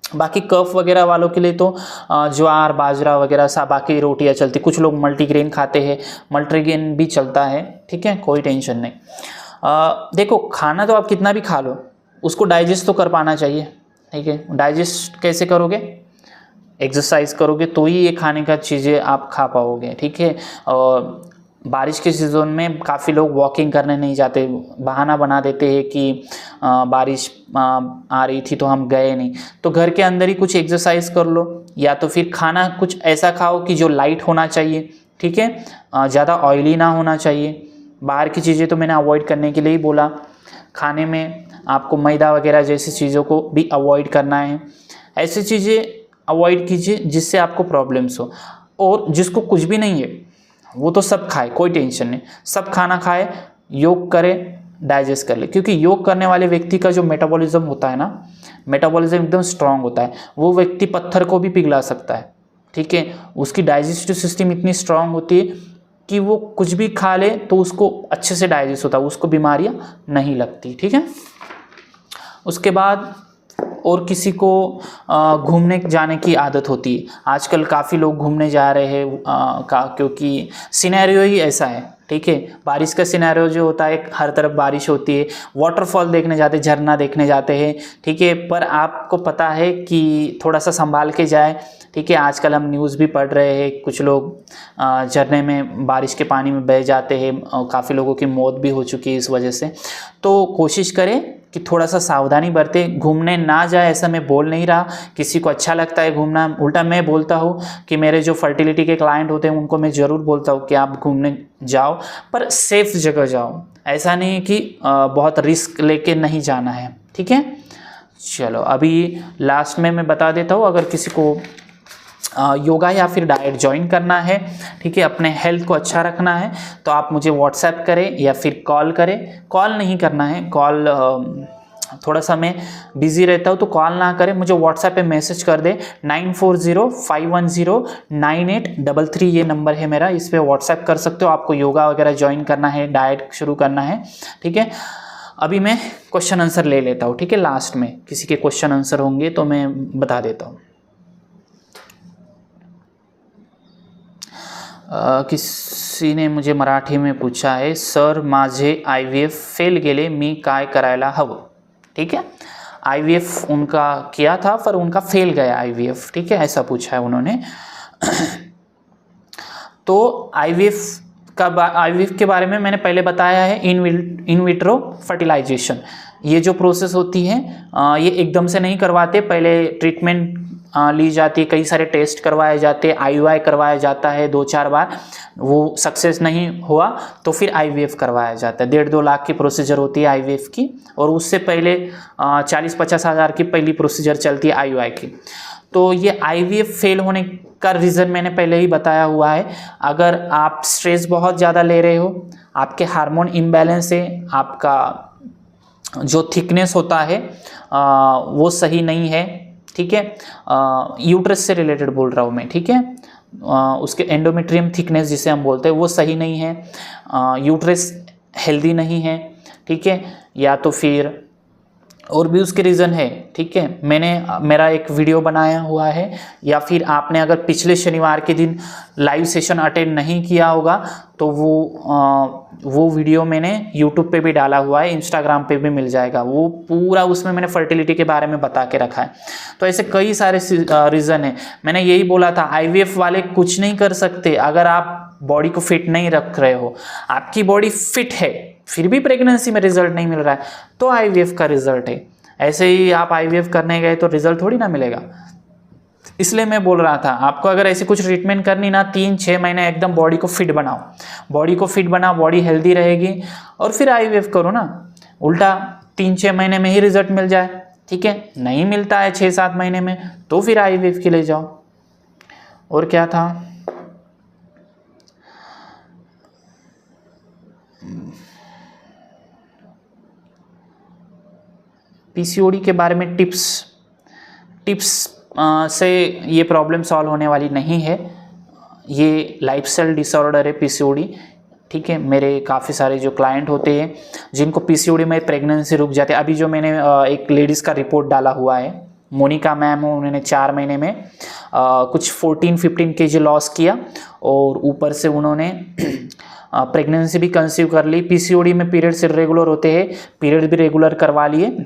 बाकी कफ वगैरह वालों के लिए तो ज्वार, बाजरा वगैरह सा बाकी रोटियां चलती। कुछ लोग मल्टीग्रेन खाते हैं, मल्टीग्रेन भी चलता है, ठीक है, कोई टेंशन नहीं। देखो खाना तो आप कितना भी खा लो, उसको डाइजेस्ट तो कर पाना चाहिए, ठीक है। डाइजेस्ट कैसे करोगे, एक्सरसाइज करोगे तो ही ये खाने का चीज़ें आप खा पाओगे, ठीक है। और बारिश के सीज़न में काफ़ी लोग वॉकिंग करने नहीं जाते, बहाना बना देते हैं कि बारिश आ रही थी तो हम गए नहीं। तो घर के अंदर ही कुछ एक्सरसाइज कर लो, या तो फिर खाना कुछ ऐसा खाओ कि जो लाइट होना चाहिए, ठीक है, ज़्यादा ऑयली ना होना चाहिए। बाहर की चीज़ें तो मैंने अवॉइड करने के लिए ही बोला। खाने में आपको मैदा वगैरह जैसी चीज़ों को भी अवॉइड करना है। ऐसी चीज़ें अवॉइड कीजिए जिससे आपको प्रॉब्लम्स हो। और जिसको कुछ भी नहीं है वो तो सब खाए, कोई टेंशन नहीं, सब खाना खाए, योग करे, डाइजेस्ट कर ले। क्योंकि योग करने वाले व्यक्ति का जो मेटाबॉलिज्म होता है ना, मेटाबॉलिज्म एकदम स्ट्रांग होता है। वो व्यक्ति पत्थर को भी पिघला सकता है, ठीक है। उसकी डाइजेस्टिव सिस्टम इतनी स्ट्रांग होती है कि वो कुछ भी खा ले तो उसको अच्छे से डाइजेस्ट होता है, उसको बीमारियां नहीं लगती, ठीक है। उसके बाद और किसी को घूमने जाने की आदत होती है। आजकल काफ़ी लोग घूमने जा रहे हैं क्योंकि सिनेरियो ही ऐसा है, ठीक है। बारिश का सिनेरियो जो होता है, हर तरफ बारिश होती है, वाटरफॉल देखने जाते हैं, झरना देखने जाते हैं, ठीक है। पर आपको पता है कि थोड़ा सा संभाल के जाए, ठीक है। आजकल हम न्यूज़ भी पढ़ रहे हैं, कुछ लोग झरने में बारिश के पानी में बह जाते हैं, काफ़ी लोगों की मौत भी हो चुकी है इस वजह से। तो कोशिश करें कि थोड़ा सा सावधानी बरतें, घूमने ना जाए ऐसा मैं बोल नहीं रहा। किसी को अच्छा लगता है घूमना, उल्टा मैं बोलता हूँ कि मेरे जो फर्टिलिटी के क्लाइंट होते हैं उनको मैं ज़रूर बोलता हूँ कि आप घूमने जाओ, पर सेफ जगह जाओ। ऐसा नहीं है कि बहुत रिस्क लेके नहीं जाना है, ठीक है। चलो अभी लास्ट में मैं बता देता हूँ, अगर किसी को योगा या फिर डाइट ज्वाइन करना है, ठीक है, अपने हेल्थ को अच्छा रखना है, तो आप मुझे व्हाट्सएप करें या फिर कॉल करें। कॉल नहीं करना है, कॉल थोड़ा सा मैं बिज़ी रहता हूँ तो कॉल ना करें, मुझे व्हाट्सएप पे मैसेज कर दे। 9405109833 ये नंबर है मेरा, इस पर व्हाट्सएप कर सकते हो। आपको योगा वगैरह ज्वाइन करना है, डाइट शुरू करना है, ठीक है। अभी मैं क्वेश्चन आंसर ले लेता हूँ, ठीक है। लास्ट में किसी के क्वेश्चन आंसर होंगे तो मैं बता देता हूँ। किसी ने मुझे मराठी में पूछा है, सर माझे IVF फेल गेले, मी काय करायला हवं, ठीक है। IVF उनका किया था पर उनका फेल गया IVF, ठीक है, ऐसा पूछा है उन्होंने। तो IVF के बारे में मैंने पहले बताया है, इन विट्रो फर्टिलाइजेशन। ये जो प्रोसेस होती है ये एकदम से नहीं करवाते, पहले ट्रीटमेंट ली जाती है, कई सारे टेस्ट करवाए जाते हैं, IUI करवाया जाता है 2-4 बार, वो सक्सेस नहीं हुआ तो फिर IVF करवाया जाता है। 1.5-2 लाख की प्रोसीजर होती है IVF की, और उससे पहले 40-50 हज़ार की पहली प्रोसीजर चलती है IUI की। तो ये IVF फेल होने का रीज़न मैंने पहले ही बताया हुआ है। अगर आप स्ट्रेस बहुत ज़्यादा ले रहे हो, आपके हार्मोन इम्बैलेंस है, आपका जो थिकनेस होता है वो सही नहीं है, ठीक है। यूट्रस से रिलेटेड बोल रहा हूँ मैं, ठीक है। उसके एंडोमेट्रियम थिकनेस जिसे हम बोलते हैं वो सही नहीं है, यूट्रस हेल्दी नहीं है, ठीक है। या तो फिर और भी उसके रीज़न है, ठीक है। मेरा एक वीडियो बनाया हुआ है, या फिर आपने अगर पिछले शनिवार के दिन लाइव सेशन अटेंड नहीं किया होगा तो वो वीडियो मैंने यूट्यूब पे भी डाला हुआ है, इंस्टाग्राम पे भी मिल जाएगा वो पूरा, उसमें मैंने फर्टिलिटी के बारे में बता के रखा है। तो ऐसे कई सारे रीज़न है। मैंने यही बोला था IVF वाले कुछ नहीं कर सकते अगर आप बॉडी को फिट नहीं रख रहे हो। आपकी बॉडी फिट है फिर भी प्रेगनेंसी में रिजल्ट नहीं मिल रहा है तो IVF का रिजल्ट है। ऐसे ही आप IVF करने गए तो रिजल्ट थोड़ी ना मिलेगा। इसलिए मैं बोल रहा था, आपको अगर ऐसी कुछ ट्रीटमेंट करनी ना, 3-6 महीने एकदम बॉडी को फिट बनाओ, बॉडी हेल्दी रहेगी, और फिर IVF करो ना। उल्टा 3-6 महीने में ही रिजल्ट मिल जाए, ठीक है, नहीं मिलता है 6-7 महीने में तो फिर IVF के लिए जाओ। और क्या था, PCOD के बारे में टिप्स से ये प्रॉब्लम सॉल्व होने वाली नहीं है। ये लाइफस्टाइल डिसऑर्डर है PCOD, ठीक है। मेरे काफ़ी सारे जो क्लाइंट होते हैं जिनको PCOD में प्रेगनेंसी रुक जाते हैं, अभी जो मैंने एक लेडीज़ का रिपोर्ट डाला हुआ है, मोनिका मैम, उन्होंने 4 महीने में कुछ 14-15 kg लॉस किया, और ऊपर से उन्होंने प्रेगनेंसी भी कंसीव कर ली। PCOD में पीरियड्स इरेगुलर होते हैं, पीरियड भी रेगुलर करवा लिए,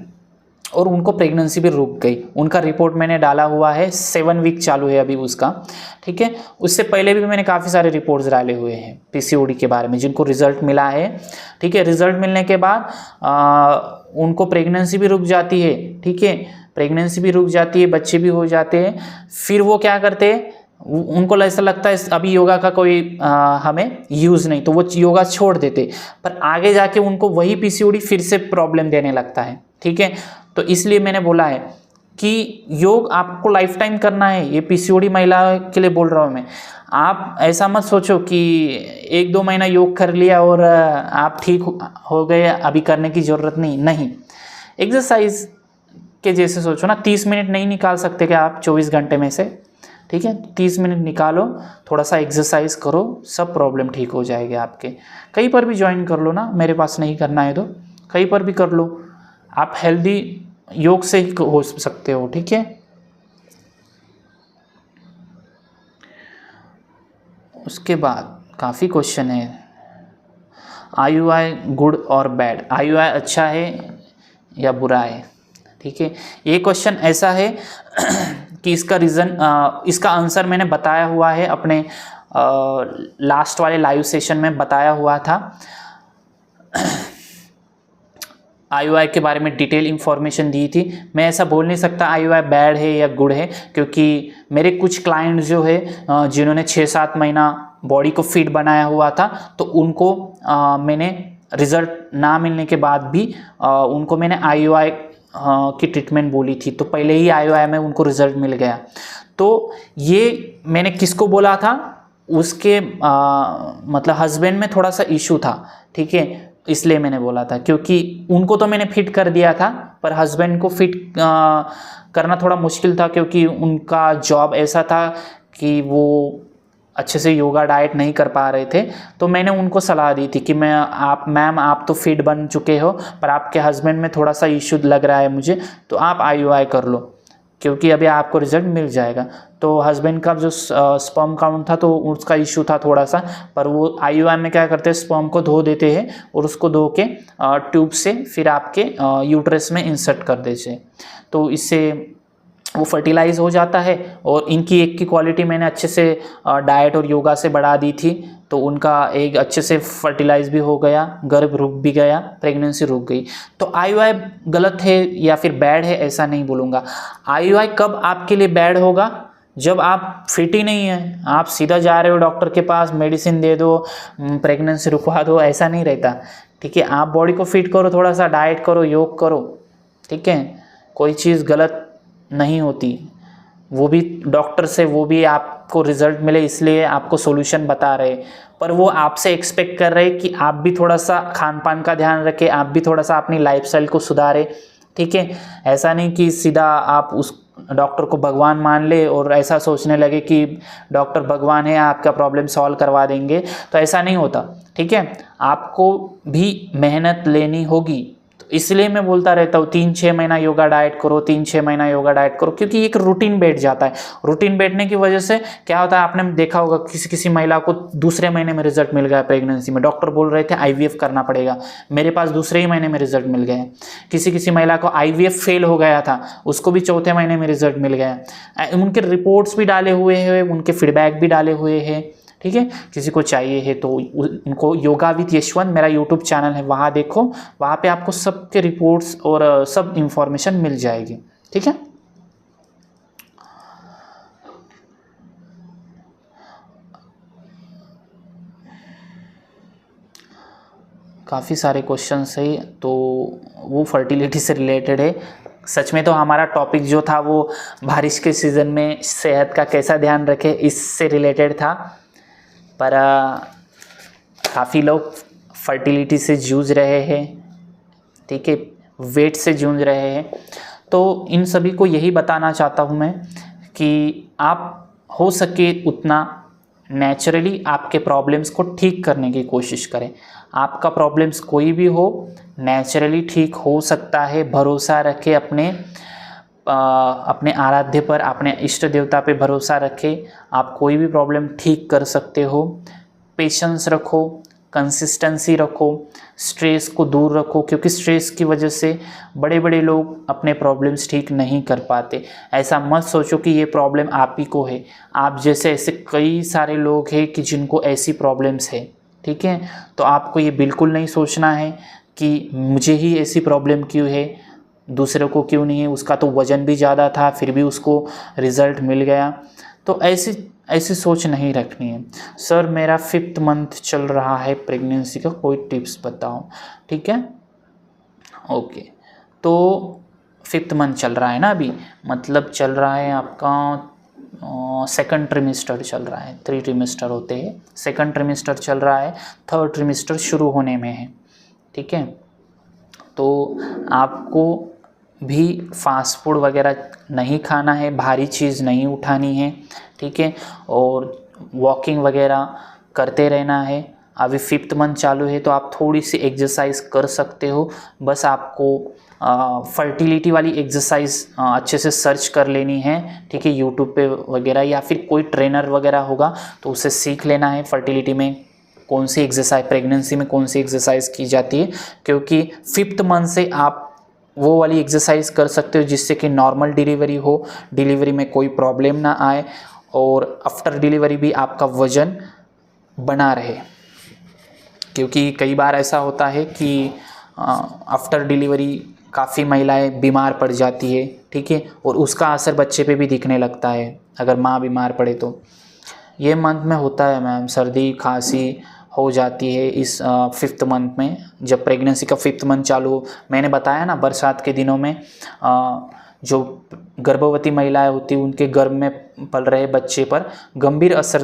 और उनको प्रेगनेंसी भी रुक गई। उनका रिपोर्ट मैंने डाला हुआ है, 7 वीक चालू है अभी उसका, ठीक है। उससे पहले भी मैंने काफ़ी सारे रिपोर्ट्स डाले हुए हैं PCOD के बारे में जिनको रिजल्ट मिला है, ठीक है। रिजल्ट मिलने के बाद उनको प्रेगनेंसी भी रुक जाती है, ठीक है, प्रेगनेंसी भी रुक जाती है, बच्चे भी हो जाते हैं। फिर वो क्या करते हैं, उनको ऐसा लगता है अभी योगा का कोई हमें यूज़ नहीं, तो वो योगा छोड़ देते, पर आगे जाके उनको वही PCOD फिर से प्रॉब्लम देने लगता है, ठीक है। तो इसलिए मैंने बोला है कि योग आपको लाइफ टाइम करना है। ये PCOD महिला के लिए बोल रहा हूँ मैं। आप ऐसा मत सोचो कि 1-2 महीना योग कर लिया और आप ठीक हो गए, अभी करने की ज़रूरत नहीं। एक्सरसाइज के जैसे सोचो ना, 30 मिनट नहीं निकाल सकते क्या आप 24 घंटे में से, ठीक है। 30 मिनट निकालो, थोड़ा सा एक्सरसाइज करो, सब प्रॉब्लम ठीक हो जाएगी आपके। कहीं पर भी ज्वाइन कर लो ना, मेरे पास नहीं करना है तो कहीं पर भी कर लो। आप हेल्दी योग से ही हो सकते हो, ठीक है। उसके बाद काफ़ी क्वेश्चन है, IUI गुड और बैड, IUI अच्छा है या बुरा है, ठीक है। ये क्वेश्चन ऐसा है कि इसका रीज़न, इसका आंसर मैंने बताया हुआ है अपने लास्ट वाले लाइव सेशन में बताया हुआ था। IUI के बारे में डिटेल इन्फॉर्मेशन दी थी। मैं ऐसा बोल नहीं सकता IUI बैड है या गुड है, क्योंकि मेरे कुछ क्लाइंट जो है जिन्होंने 6-7 महीना बॉडी को फिट बनाया हुआ था, तो उनको मैंने रिज़ल्ट ना मिलने के बाद भी उनको मैंने IUI की ट्रीटमेंट बोली थी, तो पहले ही IUI में उनको रिज़ल्ट मिल गया। तो ये मैंने किसको बोला था, उसके मतलब हस्बैंड में थोड़ा सा इशू था, ठीक है, इसलिए मैंने बोला था, क्योंकि उनको तो मैंने फिट कर दिया था, पर हस्बैंड को फिट करना थोड़ा मुश्किल था, क्योंकि उनका जॉब ऐसा था कि वो अच्छे से योगा डाइट नहीं कर पा रहे थे। तो मैंने उनको सलाह दी थी कि मैम आप तो फिट बन चुके हो, पर आपके हस्बैंड में थोड़ा सा इशू लग रहा है मुझे, तो आप IUI कर लो, क्योंकि अभी आपको रिजल्ट मिल जाएगा। तो हस्बैंड का जो स्पर्म काउंट था, तो उसका इशू था थोड़ा सा, पर वो IUI में क्या करते हैं, स्पर्म को धो देते हैं और उसको धो के ट्यूब से फिर आपके यूट्रस में इंसर्ट कर देते हैं, तो इससे वो फर्टिलाइज हो जाता है। और इनकी एग की क्वालिटी मैंने अच्छे से डाइट और योगा से बढ़ा दी थी, तो उनका एग अच्छे से फर्टिलाइज भी हो गया, गर्भ रुक भी गया, प्रेगनेंसी रुक गई। तो IUI गलत है या फिर बैड है ऐसा नहीं बोलूँगा। IUI कब आपके लिए बैड होगा, जब आप फिट ही नहीं है, आप सीधा जा रहे हो डॉक्टर के पास, मेडिसिन दे दो, प्रेगनेंसी रुकवा दो, ऐसा नहीं रहता, ठीक है। आप बॉडी को फिट करो, थोड़ा सा डाइट करो, योग करो, ठीक है, कोई चीज़ गलत नहीं होती। वो भी डॉक्टर से, वो भी आपको रिजल्ट मिले इसलिए आपको सॉल्यूशन बता रहे, पर वो आपसे एक्सपेक्ट कर रहे कि आप भी थोड़ा सा खान पान का ध्यान रखें, आप भी थोड़ा सा अपनी लाइफस्टाइल को सुधारें, ठीक है। ऐसा नहीं कि सीधा आप उस डॉक्टर को भगवान मान ले और ऐसा सोचने लगे कि डॉक्टर भगवान है, आपका प्रॉब्लम सॉल्व करवा देंगे, तो ऐसा नहीं होता, ठीक है। आपको भी मेहनत लेनी होगी, तो इसलिए मैं बोलता रहता हूँ 3-6 महीना योगा डाइट करो, 3-6 महीना योगा डाइट करो, क्योंकि एक रूटीन बैठ जाता है। रूटीन बैठने की वजह से क्या होता है, आपने देखा होगा किसी महिला को दूसरे महीने में रिजल्ट मिल गया प्रेगनेंसी में, डॉक्टर बोल रहे थे IVF करना पड़ेगा, मेरे पास दूसरे ही महीने में रिजल्ट मिल गया। किसी महिला को IVF फेल हो गया था, उसको भी चौथे महीने में रिजल्ट मिल गया। उनके रिपोर्ट्स भी डाले हुए हैं, उनके फीडबैक भी डाले हुए हैं, ठीक है। किसी को चाहिए है तो उनको योगा विद यशवंत मेरा यूट्यूब चैनल है, वहाँ देखो, वहाँ पे आपको सबके रिपोर्ट्स और सब इंफॉर्मेशन मिल जाएगी, ठीक है। काफ़ी सारे क्वेश्चंस है, तो वो फर्टिलिटी से रिलेटेड है। सच में तो हमारा टॉपिक जो था वो बारिश के सीज़न में सेहत का कैसा ध्यान रखें इससे रिलेटेड था, पर काफ़ी लोग फर्टिलिटी से जूझ रहे हैं, ठीक है, वेट से जूझ रहे हैं। तो इन सभी को यही बताना चाहता हूँ मैं कि आप हो सके उतना नेचुरली आपके प्रॉब्लम्स को ठीक करने की कोशिश करें। आपका प्रॉब्लम्स कोई भी हो, नेचुरली ठीक हो सकता है। भरोसा रखें अपने आराध्य पर, अपने इष्ट देवता पे भरोसा रखें। आप कोई भी प्रॉब्लम ठीक कर सकते हो। पेशेंस रखो, कंसिस्टेंसी रखो, स्ट्रेस को दूर रखो, क्योंकि स्ट्रेस की वजह से बड़े बड़े लोग अपने प्रॉब्लम्स ठीक नहीं कर पाते। ऐसा मत सोचो कि ये प्रॉब्लम आप ही को है, आप जैसे ऐसे कई सारे लोग हैं कि जिनको ऐसी प्रॉब्लम्स है, ठीक है। तो आपको ये बिल्कुल नहीं सोचना है कि मुझे ही ऐसी प्रॉब्लम क्यों है, दूसरे को क्यों नहीं है, उसका तो वज़न भी ज़्यादा था फिर भी उसको रिज़ल्ट मिल गया। तो ऐसी सोच नहीं रखनी है। सर मेरा 5th मंथ चल रहा है प्रेगनेंसी का, कोई टिप्स बताओ, ठीक है, ओके। तो 5th मंथ चल रहा है ना अभी, मतलब चल रहा है आपका 2nd ट्रिमेस्टर चल रहा है, 3 ट्रिमेस्टर होते हैं, 2nd ट्रिमेस्टर चल रहा है, 3rd ट्रिमेस्टर शुरू होने में है, ठीक है। तो आपको भी फास्ट फूड वगैरह नहीं खाना है, भारी चीज़ नहीं उठानी है, ठीक है, और वॉकिंग वगैरह करते रहना है। अभी 5th मंथ चालू है तो आप थोड़ी सी एक्सरसाइज कर सकते हो। बस आपको फर्टिलिटी वाली एक्सरसाइज अच्छे से सर्च कर लेनी है, ठीक है, यूट्यूब पे वगैरह, या फिर कोई ट्रेनर वगैरह होगा तो उसे सीख लेना है फर्टिलिटी में कौन सी एक्सरसाइज, प्रेगनेंसी में कौन सी एक्सरसाइज की जाती है। क्योंकि 5th मंथ से आप वो वाली एक्सरसाइज कर सकते हो जिससे कि नॉर्मल डिलीवरी हो, डिलीवरी में कोई प्रॉब्लम ना आए और आफ्टर डिलीवरी भी आपका वज़न बना रहे। क्योंकि कई बार ऐसा होता है कि आफ्टर डिलीवरी काफ़ी महिलाएं बीमार पड़ जाती है, ठीक है, और उसका असर बच्चे पे भी दिखने लगता है अगर माँ बीमार पड़े तो। ये मंथ में होता है मैम, सर्दी खांसी हो जाती है इस 5th मंथ में, जब प्रेगनेंसी का 5th मंथ चालू हो। मैंने बताया ना, बरसात के दिनों में जो गर्भवती महिलाएं होती उनके गर्भ में पल रहे बच्चे पर गंभीर असर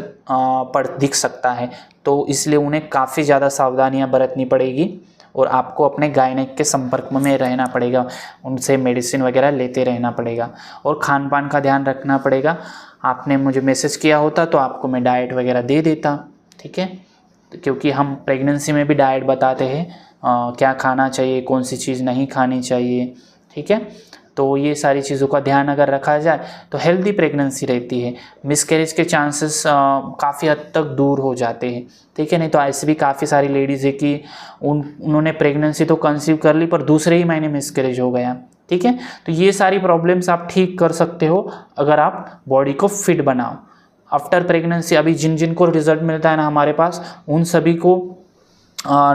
दिख सकता है। तो इसलिए उन्हें काफ़ी ज़्यादा सावधानियां बरतनी पड़ेगी और आपको अपने गायनेक के संपर्क में रहना पड़ेगा, उनसे मेडिसिन वगैरह लेते रहना पड़ेगा और खान पान का ध्यान रखना पड़ेगा। आपने मुझे मैसेज किया होता तो आपको मैं डाइट वगैरह दे देता, ठीक है, क्योंकि हम प्रेगनेंसी में भी डाइट बताते हैं क्या खाना चाहिए, कौन सी चीज़ नहीं खानी चाहिए, ठीक है। तो ये सारी चीज़ों का ध्यान अगर रखा जाए तो हेल्दी प्रेगनेंसी रहती है, मिसकैरेज के चांसेस काफ़ी हद तक दूर हो जाते हैं, ठीक है। नहीं तो ऐसे भी काफ़ी सारी लेडीज़ है कि उन्होंने प्रेगनेंसी तो कंसीव कर ली पर दूसरे ही महीने मिसकैरेज हो गया, ठीक है। तो ये सारी प्रॉब्लम्स आप ठीक कर सकते हो अगर आप बॉडी को फिट बनाओ आफ्टर प्रेगनेंसी। अभी जिन जिन को रिजल्ट मिलता है ना हमारे पास, उन सभी को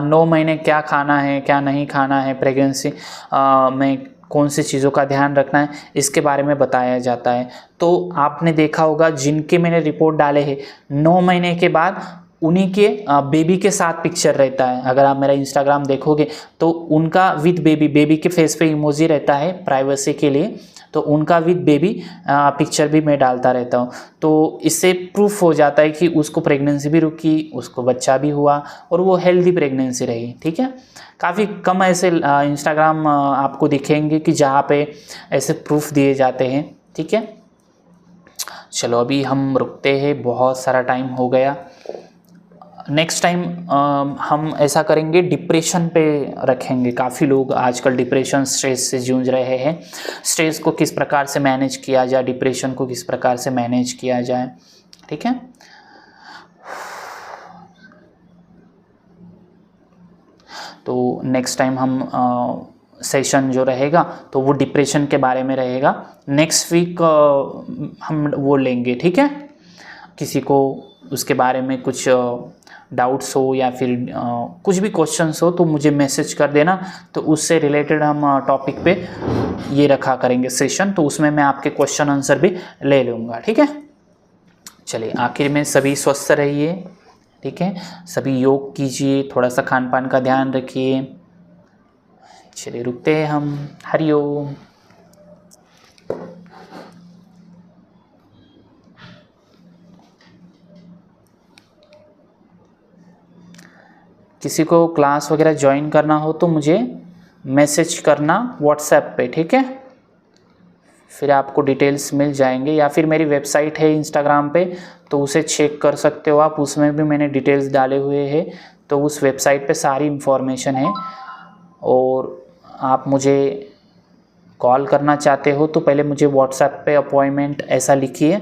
9 महीने क्या खाना है क्या नहीं खाना है, प्रेगनेंसी में कौन सी चीज़ों का ध्यान रखना है, इसके बारे में बताया जाता है। तो आपने देखा होगा जिनके मैंने रिपोर्ट डाले हैं 9 महीने के बाद उन्हीं के बेबी के साथ पिक्चर रहता है। अगर आप मेरा इंस्टाग्राम देखोगे तो उनका विद बेबी के फेस पे इमोजी रहता है प्राइवेसी के लिए, तो उनका विद बेबी पिक्चर भी मैं डालता रहता हूँ। तो इससे प्रूफ हो जाता है कि उसको प्रेगनेंसी भी रुकी, उसको बच्चा भी हुआ और वो हेल्दी प्रेगनेंसी रही, ठीक है। काफ़ी कम ऐसे इंस्टाग्राम आपको दिखेंगे कि जहाँ पे ऐसे प्रूफ दिए जाते हैं, ठीक है। चलो अभी हम रुकते हैं, बहुत सारा टाइम हो गया। नेक्स्ट टाइम हम ऐसा करेंगे, डिप्रेशन पे रखेंगे। काफ़ी लोग आजकल डिप्रेशन, स्ट्रेस से जूझ रहे हैं। स्ट्रेस को किस प्रकार से मैनेज किया जाए, डिप्रेशन को किस प्रकार से मैनेज किया जाए, ठीक है। तो नेक्स्ट टाइम हम सेशन जो रहेगा तो वो डिप्रेशन के बारे में रहेगा। नेक्स्ट वीक हम वो लेंगे, ठीक है। किसी को उसके बारे में कुछ डाउट्स हो या फिर कुछ भी क्वेश्चंस हो तो मुझे मैसेज कर देना, तो उससे रिलेटेड हम टॉपिक पे ये रखा करेंगे सेशन, तो उसमें मैं आपके क्वेश्चन आंसर भी ले लूँगा, ठीक है। चलिए आखिर में सभी स्वस्थ रहिए, ठीक है, सभी योग कीजिए, थोड़ा सा खान पान का ध्यान रखिए। चलिए रुकते हैं हम, हरिओम। किसी को क्लास वगैरह ज्वाइन करना हो तो मुझे मैसेज करना व्हाट्सएप पे, ठीक है, फिर आपको डिटेल्स मिल जाएंगे, या फिर मेरी वेबसाइट है इंस्टाग्राम पे तो उसे चेक कर सकते हो आप, उसमें भी मैंने डिटेल्स डाले हुए हैं, तो उस वेबसाइट पे सारी इन्फॉर्मेशन है। और आप मुझे कॉल करना चाहते हो तो पहले मुझे व्हाट्सएप पे अपॉइंटमेंट ऐसा लिखिए,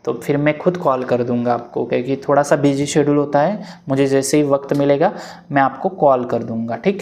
तो फिर मैं खुद कॉल कर दूंगा आपको, क्योंकि थोड़ा सा बिजी शेड्यूल होता है। मुझे जैसे ही वक्त मिलेगा मैं आपको कॉल कर दूंगा, ठीक है।